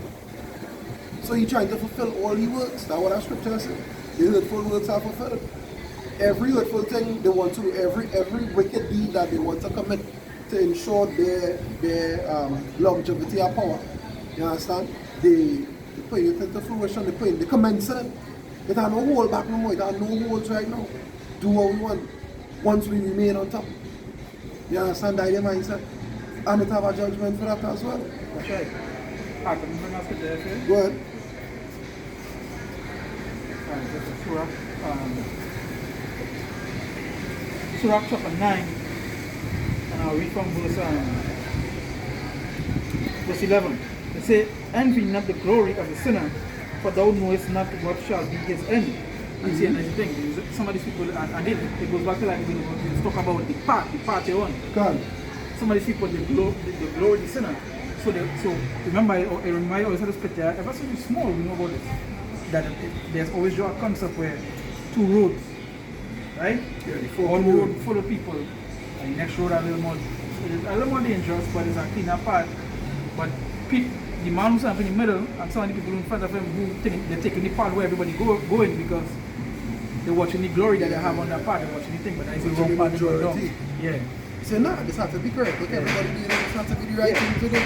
So he trying to fulfill all the works. That's what our scripture says. The hurtful words are fulfilled. Every hurtful thing they want to do, every wicked deed that they want to commit, to ensure their longevity of power. You understand? They put it into fruition, they commence it. It has no hold back no more, it has no holds right now. Do what we want, once we remain on top. You understand that mindset? And it have a judgment for that as well. That's right. Ah, can you bring us to the FA? Go ahead. Alright, this is Surah chapter 9, and I'll read from verse 11. It says, envy not the glory of the sinner, for thou knowest not what shall be his end. And see, and that's the thing, some of these people, and again, it goes back to like when we talk about the part you're on. Come. Some of these people, they glory the sinner. So remember, it reminds always of this picture, ever since we're small, we know about this. That there's always a concept where two roads, right? Yeah, one road full of people, and the next road a little more dangerous, but it's a cleaner path. But the man who's up in the middle, and some of the people in front of him who think they're taking the path where everybody going because they're watching the glory that they have on that path, they're watching the thing, but that's the wrong path they're going down. Yeah. So nah, this has to be correct. Look, everybody doing it, this has to be the right thing to do.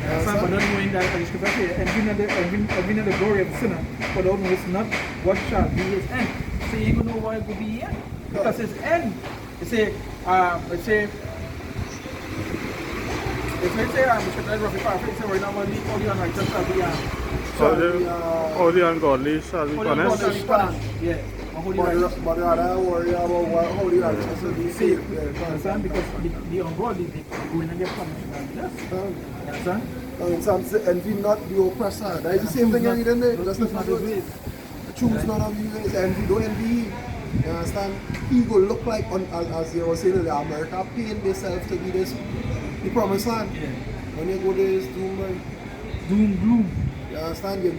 But not knowing that the scripture says, envy not the glory of the sinner, for thou knowest not what shall be his end. So you ain't gonna know what it will be yet. Because his end, it say, all the ungodly shall be punished. Yeah. But you gotta worry about how the righteous will be saved. Understand? Because the ungodly, they go in and get punished. You understand? And some say, envy not the oppressor. That is the same thing you read in there. That's not the way. Choose none of you ways. Envy, don't envy. You understand? Ego look like, as you were saying earlier, America paying themselves to be this, the promised land. Yeah. When you go there, it's doom, man. Doom, gloom. You understand? You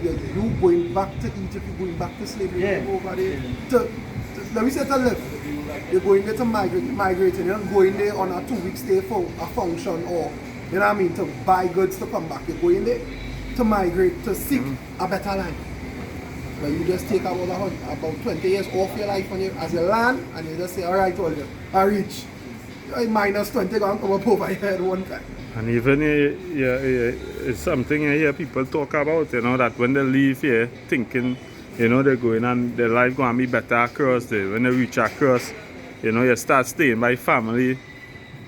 going back to Egypt, you're going back to slavery, Yeah. you go over there. Let me say to live. You're going there to migrate, and you're not going there on a 2-week stay for a function or, you know what I mean, to buy goods to come back. You're going there to migrate, to seek a better land. But you just take about 20 years off your life as your land, and you just say, alright, told you, I reach. Minus 20 going to come up over your head one time. And even it's something you hear people talk about, you know, that when they leave here thinking, you know, they're going and their life going to be better across there. When they reach across, you know, you start staying by family,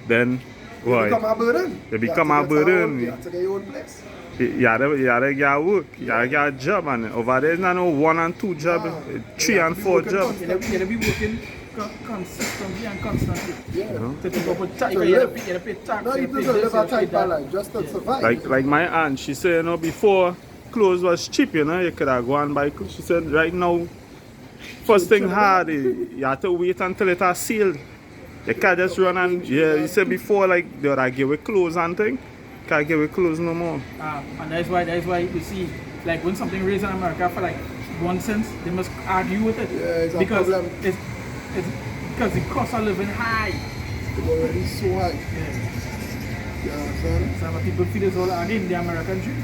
then They become a burden. They become a burden. You have to get your own place. You gotta get work, you gotta get a job, and over there is not no 1 and 2 job, 3 and 4 jobs. You have to be working consistently and constantly. Yeah. To take up a tax, To you have live. to pay tax. No, you you pay just this, live a you pay type that. of life just to survive. Like my aunt, she said, you know, before clothes was cheap, you know, you could have gone and buy clothes. She said, right now, first thing hard, you have to wait until it has sealed. You can't just run and, yeah, you said before, like, they would have give away clothes and thing. Can't give away clothes no more. And that's why you see, like when something raised in America for like 1 cent, they must argue with it. Yeah, it's a because problem. It's because the cost of living high. It's already so high. Yeah. You understand? Some people feel it's all again the American dream.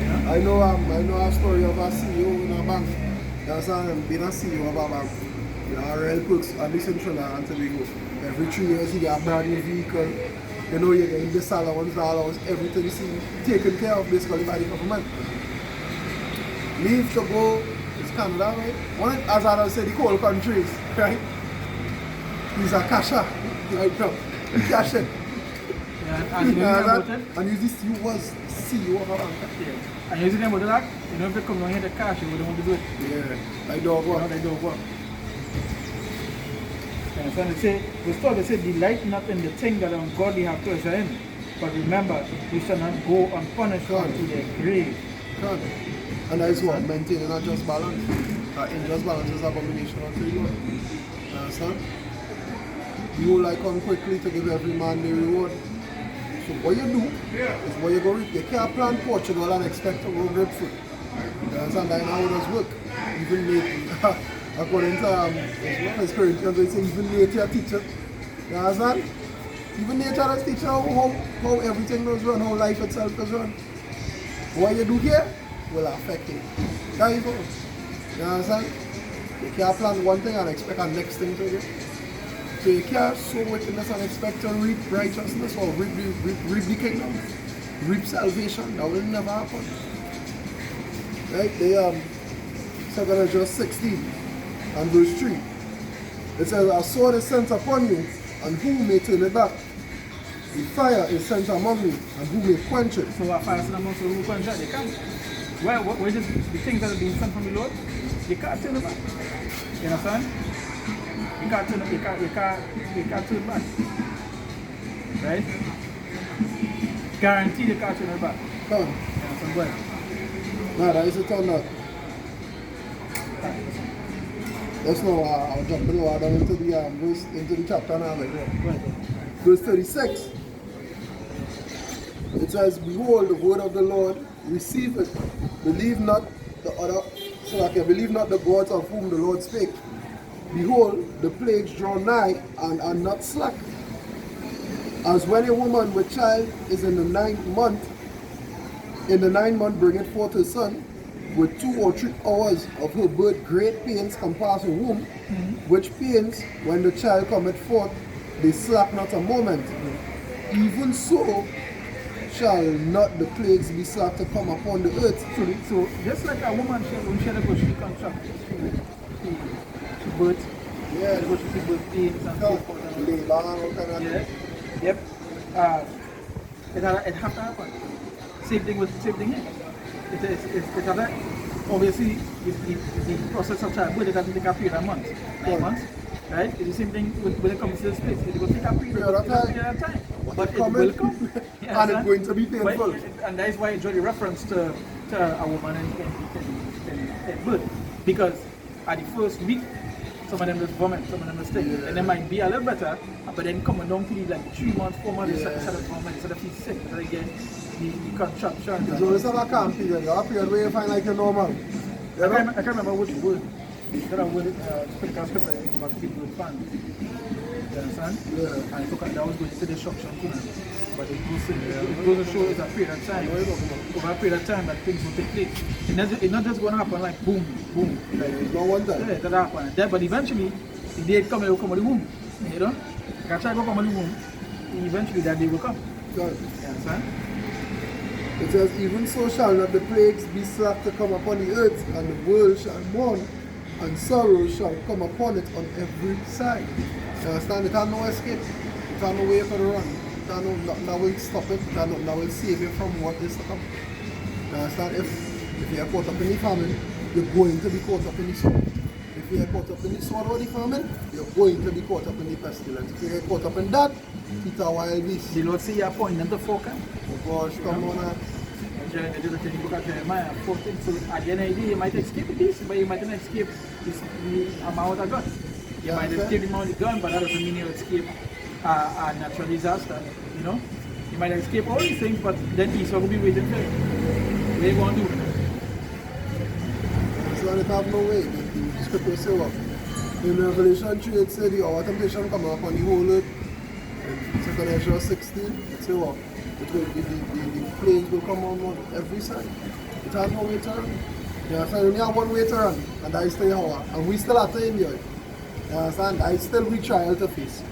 Yeah. I know a story of a CEO in a bank. You understand? Being a CEO of a bank. You know, Real Perks and this in Trinidad and Tobago. Every 3 years you get a brand new vehicle. You know, you're getting the allowance, everything is taken care of basically by the government. Leave to go, it's Canada, right? As I said, the coal countries, right? He's a casher, right now. He cash it. Yeah, and you know about it? And you was CEO of a bank. Yeah. And you see about that? You know if they come down here the cash, you wouldn't want to do it. Yeah, like dog work. No, they don't work. So they say, delight not in the thing that ungodly have pleasure in, but remember, you shall not go unpunished unto their grave. God. And that is what? Maintaining a just balance. Unjust balance is abomination unto the Lord. You understand? You like come quickly to give every man the reward. So what you do is what you go reap. You can't plant Portugal and expect to grow grapefruit. You understand? That's how it does work. Even late. According to His Corinthians, they say even nature teaches. You understand? Even nature does teach how everything goes run, how life itself goes run. What you do here will affect it. That is all. You understand? You can't plan one thing and expect a next thing to do. So you can't sow wickedness and expect to reap righteousness or reap the kingdom, reap salvation. That will never happen. Right? They 2 John 16 and verse 3. It says, a sword is sent upon you, and who may turn it back? The fire is sent among you, and who may quench it? So what fire is amongst you who quench it? They can't. Well, what is the things that are being sent from the Lord? You can't turn it back. You understand? You can't turn it back. Right? Guaranteed you can't turn it back. Come on. You understand? Well, Nah, that is it on that. Let's know, I'll jump below down into the verse, into the chapter now. Verse 36. It says, behold, the word of the Lord, receive it. Believe not the other, so I can believe not the gods of whom the Lord spake. Behold, the plagues draw nigh and are not slack. As when a woman with child is in the 9th month, bringeth forth her son, with 2 or 3 hours of her birth great pains compass her womb, which pains, when the child cometh forth, they slack not a moment. Even so shall not the plagues be slack to come upon the earth. So just like a woman, when she had to go through the contract, she birth, Yeah, go through the birth pains and so forth. labor and all kind of Yeah. Yep. It have to happen. Same thing here. It have to, obviously, the process of childbirth, it doesn't take a period of months, 9 months, right? It's the same thing when it comes to this place. It will take a period of time. But it will come. and it's going to be painful. And that is why I draw the reference to a woman in birth. Because at the first week, some of them just vomit, some of them just stink. And they might be a little better, but then coming down to like 3 months, 4 months, instead of vomit, instead of feel sick, but again, the contraction. So it's not a calm period, a period where you find like you're normal. I can't remember which word. That I word, critical scripture, about people with fun. You understand? Yeah. And that was going to destruction too. But it goes to show it's a period of time. Over a period of time that things will take place. It's not just going to happen like boom, boom. Like, It's not one time. yeah, that happen. But eventually, the day it comes, it will come out of the womb. You know? If I try to come out of the womb, eventually that day will come. Good. You understand? It says, even so shall not the plagues be slack to come upon the earth, and the world shall mourn, and sorrow shall come upon it on every side. You understand? It has no escape. It has no way for the run. It has nothing that will stop it. It has nothing that will save you from what is to come. You understand? If you are caught up in the famine, you're going to be caught up in the sword. If you are caught up in the sword or the famine, you're going to be caught up in the pestilence. If you are caught up in that, it's a wild beast. The Lord say you are pointing to forecast. Oh gosh, come on now. Jeremiah 14. So at the end of the day, you might escape this, but you might not escape the amount of gun. You might escape the amount of gun, but that doesn't mean you'll escape a natural disaster. You know, you might escape all these things, but then Esau will be waiting for you. What are you going to do? So it have no way. The scripture say what? In Revelation 3 it says the hour temptation come upon the whole earth. In 2 Ezra 16 it say what? It will be the plagues will come on every side. It has no way to run. You understand? We only have one way to run, and that is the hour. And we still have to enjoy it. You understand? That is still we trial to face.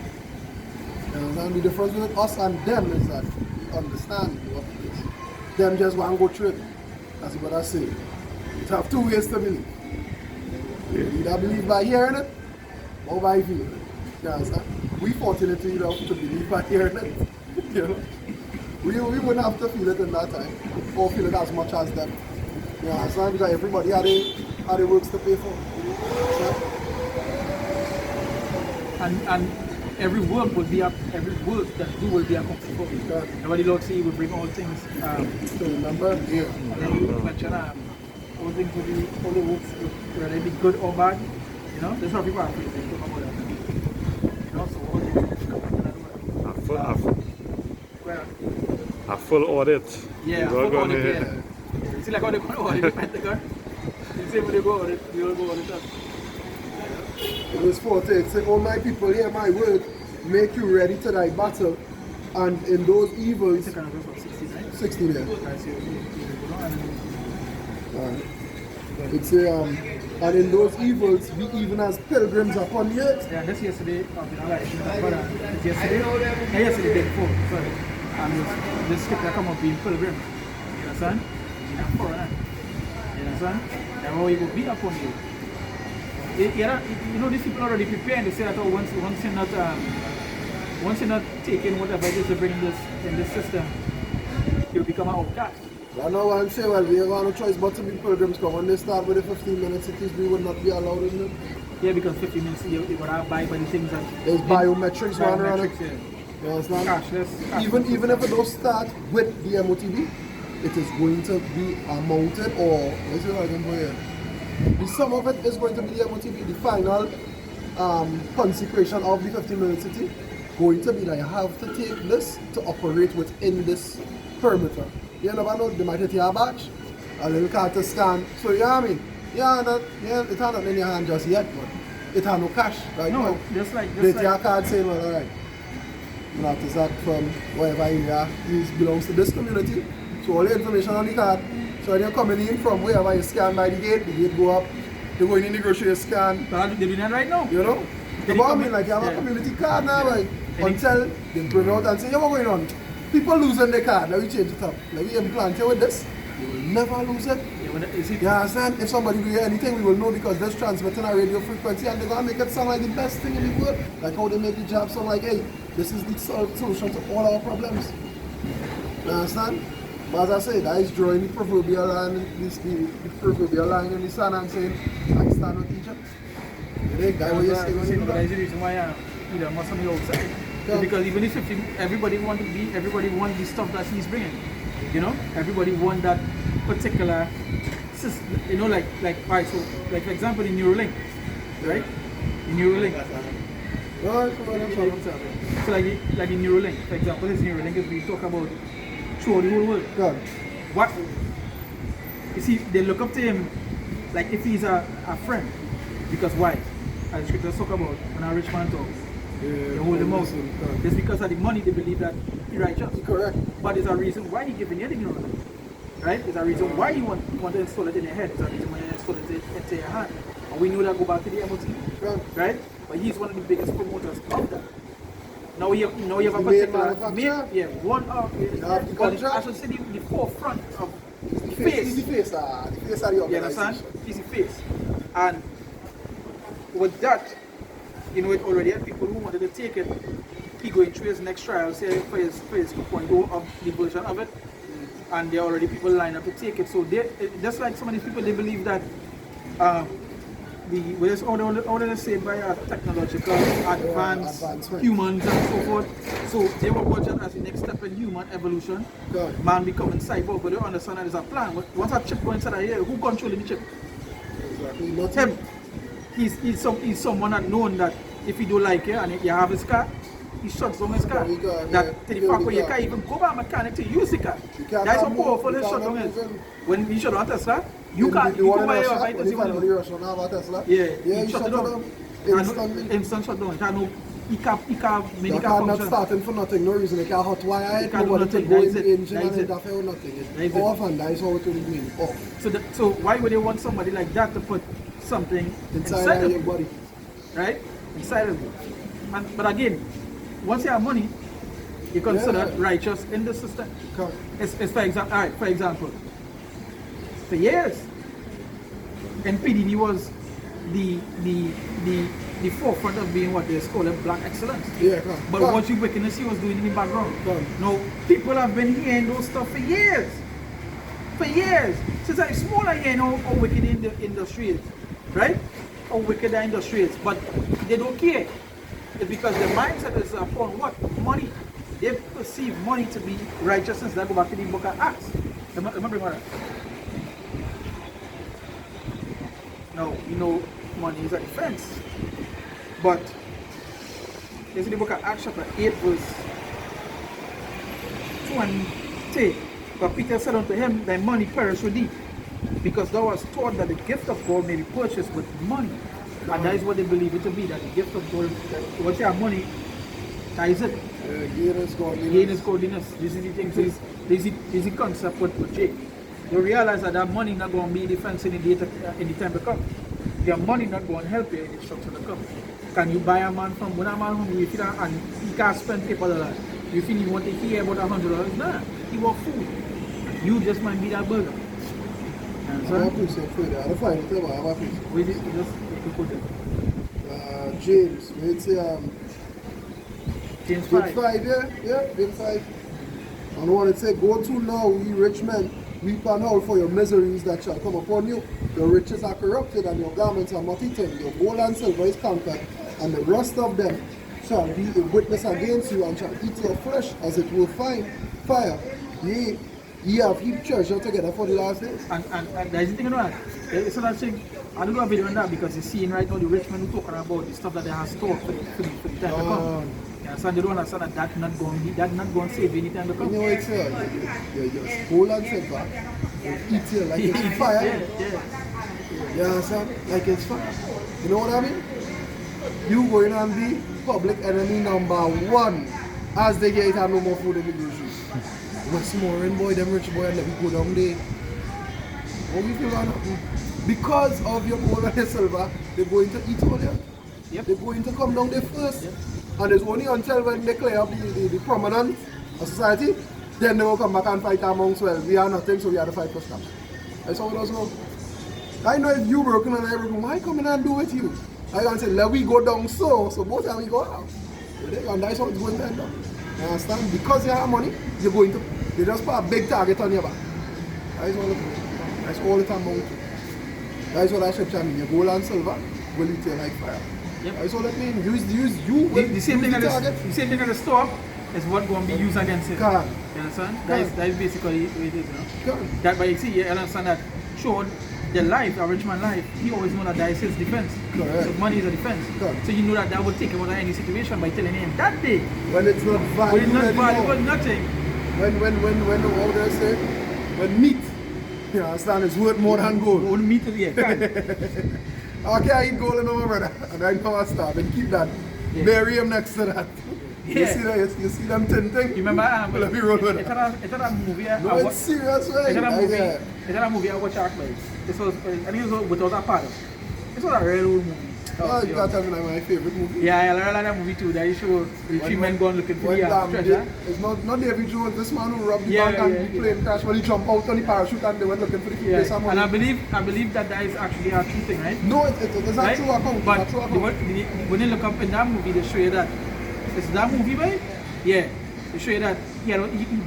You understand? The difference with us and them is that we understand what it is. Them just want to go through it. That's what I say. You have 2 ways to believe. You either believe by hearing it or by feeling it. You understand? We fortunate enough to believe by hearing it. You know? We wouldn't have to feel it in that time, or feel it as much as them. You understand? Because everybody had their works to pay for. And every word will be every word that do will be accomplished for you. And what the Lord say, He will bring all things. So remember, yeah. And then you mention all things will be, all the works, whether they be good or bad. You know, that's what people are afraid of. They talk about that. You know, so all things will come A full audit. Yeah, full audit, yeah. You see like how they go audit the Pentagon? You see when they go audit, we all go audit up. It was 40. It said, "Oh my people, hear my word, make you ready to thy battle, and in those evils." It's a kind of verse 69. 60 there. I see. Alright. It's a And in those evils, we even as pilgrims upon the earth. Yeah, that's yesterday. It's yesterday. Yeah, yesterday, day before. Sorry. And this scripture come up being pilgrim. You understand? In a foreign. You understand? And how he will be upon you. You know, these people already prepared. They say that once you're not taking whatever it is to bring this in this system, you'll become an outcast. I know what I'm saying, well, we have no choice but to be pilgrims, because when they start with the 15-minute cities, we would not be allowed, isn't it? Yeah, because 15 minutes you would have by the things that... There's biometrics running around it. Yeah. You understand? Cashless. Even if it does start with the MOTB, it is going to be mounted, or let's see what I can put here. Some of it is going to be the MOTB, the final consecration of the 15-minute city. Going to be that you have to take this to operate within this perimeter. You never know, they might hit your badge, a little card to scan. So you know what I mean? It's not in your hand just yet, but it has no cash right No, now. just like Your card saying, well, alright, you have to start from wherever area belongs to this community. So all the information on the card. So when you're coming in from wherever you scan by the gate go up, they're going in the grocery, you scan. they're doing that right now. You know? But I mean, like you have a community card now, like, until they bring out and say, yeah, what's going on? People losing their card, let me change it up. Like we implant here with this, you will never lose it. You understand? If somebody do anything, we will know, because this transmitting a radio frequency and they're gonna make it sound like the best thing in the world. Like how they make the job sound like, hey, this is the solution to all our problems. You understand? But as I say, that is drawing the proverbial line, the proverbial line in the sand and saying, I stand with Egypt. You think that what you're saying? That is the reason why Elon Musk on the outside. Yeah. Because even if everybody want the stuff that he's bringing. You know, everybody want that particular system. You know, like alright, so like for example in Neuralink, right? In Neuralink. So like in Neuralink, for example, this Neuralink is we talk about throughout the whole world. Yeah. What you see, they look up to him like if he's a friend. Because why? As the scriptures talk about when a rich man talks. They hold him out. It's because of the money they believe that he's righteous. Correct. But there's a reason why he's giving you the Neuralink. Right? There's a reason why you want to install it in your head. There's a reason why you install it into your hand. And we know that go back to the MOT. Right? But he's one of the biggest promoters of that. Now you have a particular one of I should say the forefront of the face. He's the face of the organization. You understand? He's the face. And with that, you know, it already had people who wanted to take it. He going through his next trial, say for his 2.0 of the version of it, and there are already people lined up to take it. So they, just like some of these people, they believe that all they say by technological advanced humans and so forth. So they were watching as the next step in human evolution. God. Man becoming cyborg, but they understand that there's a plan. Once a chip goes inside of here, who controlling the chip? Exactly. Him. He's someone that known that if he don't like it and you have his car, he shuts down his car. That to the fact where you can't even go by a mechanic to use the car. That's how powerful his shutdown is. When he shut down Tesla, you can't go by your bike as you want to. Yeah, he shut it down. Instant shutdown. He can't make the car not starting for nothing, no reason. He can't hot wire it, nobody to go in the engine and interfere with nothing. It's off, and that is how it will mean. Off. So why would they want somebody like that to put something inside of your body? Right? Inside of you. But again, once you have money, you consider righteous in the system. It's for example, for years, NPD was the forefront of being what they call black excellence. Yeah, but what you wickedness he was doing in the background. No, people have been hearing those stuff for years. For years. Since I'm small, I hear how wicked in the industry is. Right? How wicked the industry is. But they don't care. It's because their mindset is upon what? Money. They perceive money to be righteousness. That go back to the book of Acts. Remember that? No, you know money is a defense. But this is the book of Acts chapter 8 verse 20. But Peter said unto him, thy money perish with thee, because thou hast taught that the gift of God may be purchased with money. And that is what they believe it to be, that the gift of God, once you have money, that is it. Gain is godliness. Gain is godliness. This is the thing. So this is the concept with Jake. You realize that money not going to be defense in the time to come. their money not going to help you in the structure to come. Can you buy a man from when a man hungry if and he can't spend $50? You feel you want to hear about $100? Nah, he want food. You just might be that burger. I have a piece of food. I don't find it, but I have a piece. Where did you just put it? James, let's say James James 5. 5, yeah, James 5. And what it say, go to now, ye rich men, weep and howl for your miseries that shall come upon you. Your riches are corrupted and your garments are not eaten. Your gold and silver is conquered, and the rust of them shall be a witness against you and shall eat your flesh as it will find fire. Ye have heaped treasure together for the last days. And there's the thing about it's not thing. I don't do a video on that because you're seeing right now the rich men who talking about the stuff that they have stored for the time to come. Yeah, so they don't understand that that's not going to save you anytime to come. You know what it's your gold and silver will eat you like it's fire. Yeah. You understand? Like it's fire. You know what I mean? You going and be public enemy number 1 as they get no more food in the groceries. Westmoreland boy, them rich boy, and let me go down there. How you feel about that? Because of your gold and your silver, they're going to eat all there. Yep. They're going to come down there first. Yep. And it's only until when they clear up the prominence of society, then they will come back and fight amongst, well, we are nothing, so we are the 5%. That's how it does go. I know if you broken and I broken, why come in and do with you? I can say, let we go down so both of we go out. And that's how it's going to end up. You understand? Because you have money, you're going to, they just put a big target on your back. That's all it is. That's all it amounts to. That's what that scripture means. Your gold and silver will eat you like fire. Yep. That's all it means. Use you. The same thing at the store is what going to be used against it. Can. You understand? That is basically what it is, you know? Can. That, but you see, you understand that showed the life, a rich man life, he always know that is his defense. Correct. So money is a defense. Correct. So you know that will take him out of any situation by telling him that day. When it's not valuable When it's not anymore. valuable, nothing. When how do I say? When meat, you understand, is worth more than gold. Only meat to the Okay, I eat gold and over, brother. And I come and start and keep that. Yeah. Bury him next to that. Yeah. You see that? You see them tin thing? You remember? Let me roll with it's that. a movie. No, it's serious, right? It's a movie I watched actually. This was, I think it was without a part. This was a real old movie. Oh, you got to have my favorite movie. Yeah, I like that movie too. That you show the three men going looking for the treasure. It's not David Jones, this man who robbed the bank and the plane crash when he jumped out on the parachute and they went looking for the key. And I believe that is actually a true thing, right? No, it's not true account. But when you look up in that movie, they show you that. It's that movie, right? Yeah. They show you that he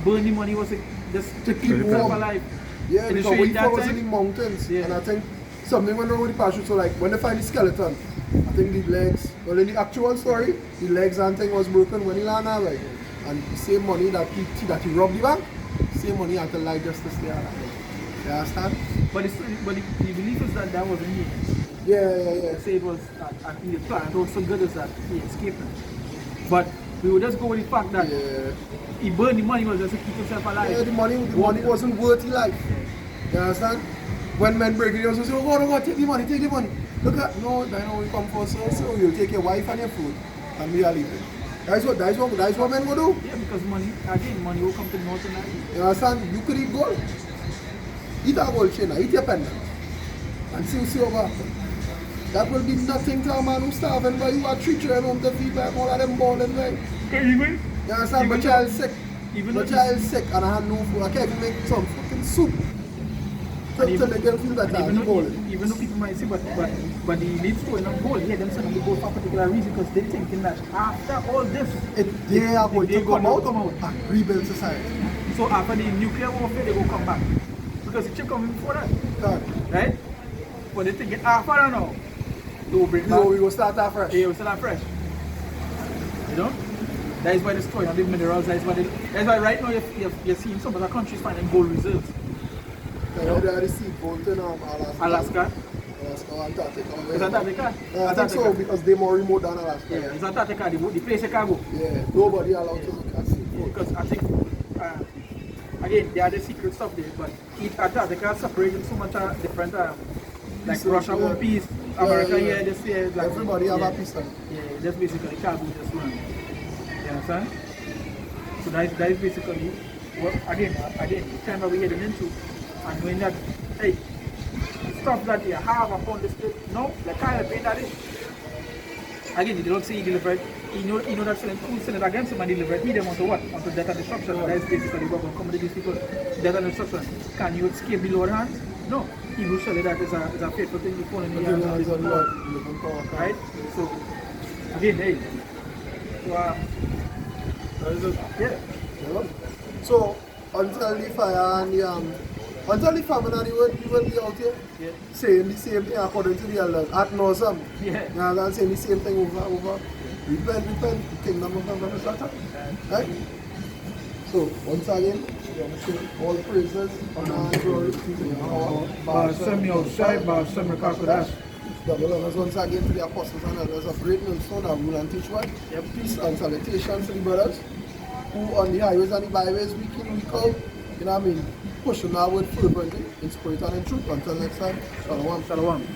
burned the money, was just to keep himself alive. Yeah, and because when he was in the mountains, and I think something went wrong with the parachute. So like when they find the skeleton, I think the legs, well in the actual story, the legs and thing was broken when he landed, right? And the same money that he robbed the bank, same money had to lie just to stay alive. You understand? But the belief is that wasn't him. Yeah. They say it was the plan. It was so good as that he escaped him. But we would just go with the fact that he burned the money was just to keep himself alive. Yeah, the money wasn't worth his life. You understand? When men break it, they also say, oh God, take the money. Look at, no, I know we come for so you'll take your wife and your food and we are leaving. That's what men will do. Yeah, because money will come to the north and east. You understand? You could eat gold. Eat a gold chain, eat your pendant. And see over. That will be nothing to a man who's starving, but you are 3 children home to feed back all of them balling, right? Even? You understand? My child's sick. My child's sick and I have no food. I can't even make some fucking soup. Till they can feel better. Even though people might say, but the elite story of gold, yeah, them suddenly go for a particular reason because they're thinking that after all this, they are going to come out and rebuild society. So after the nuclear warfare, they will come back. Because the chip coming before that. Right? But they think after now, they will bring back. We will start afresh. Yeah, we will start afresh. You know? That is why the story of the minerals, that's why right now you're seeing some other countries finding gold reserves. They are seed gold in Alaska. Antarctica. It's Antarctica? I think so, because they're more remote than Alaska. Yeah, it's Antarctica, the place you can go. Yeah, nobody allowed to look at seed gold. Because I think, again, they are the secret stuff there, but Antarctica is separated so much different, like Russia one piece, America here, this here. Like, everybody have a piece of it. Yeah, just basically cargo just one. You understand? So that is basically, what, again, the time that we're heading into, and knowing that, hey, stuff that you have upon the state. No, they can't pay that. Again, they don't say he delivered. He know that certain food selling against him and delivered. He them onto what? Onto death and destruction. That is basically the government coming to these people. Death and destruction. Can you escape the Lord hand? No. He will show you that is a faithful thing before him. Right? So, again, hey. So, yeah. So until the fire and until the famine and you will be out here saying the same thing according to the elders at Northam. Yeah. And saying the same thing over. Repent, the kingdom of heaven is at hand. Right? So once again, all praises, honor and glory to Samuel Shai, Samuel Kakodas. double honors once again to the apostles and elders of Great Millstone that rule and teach well. Peace and salutations to the brothers who on the highways and the byways week in, week out, you know what I mean, pushing our word fervently in spirit and in truth. Until next time, shalom. Shalom.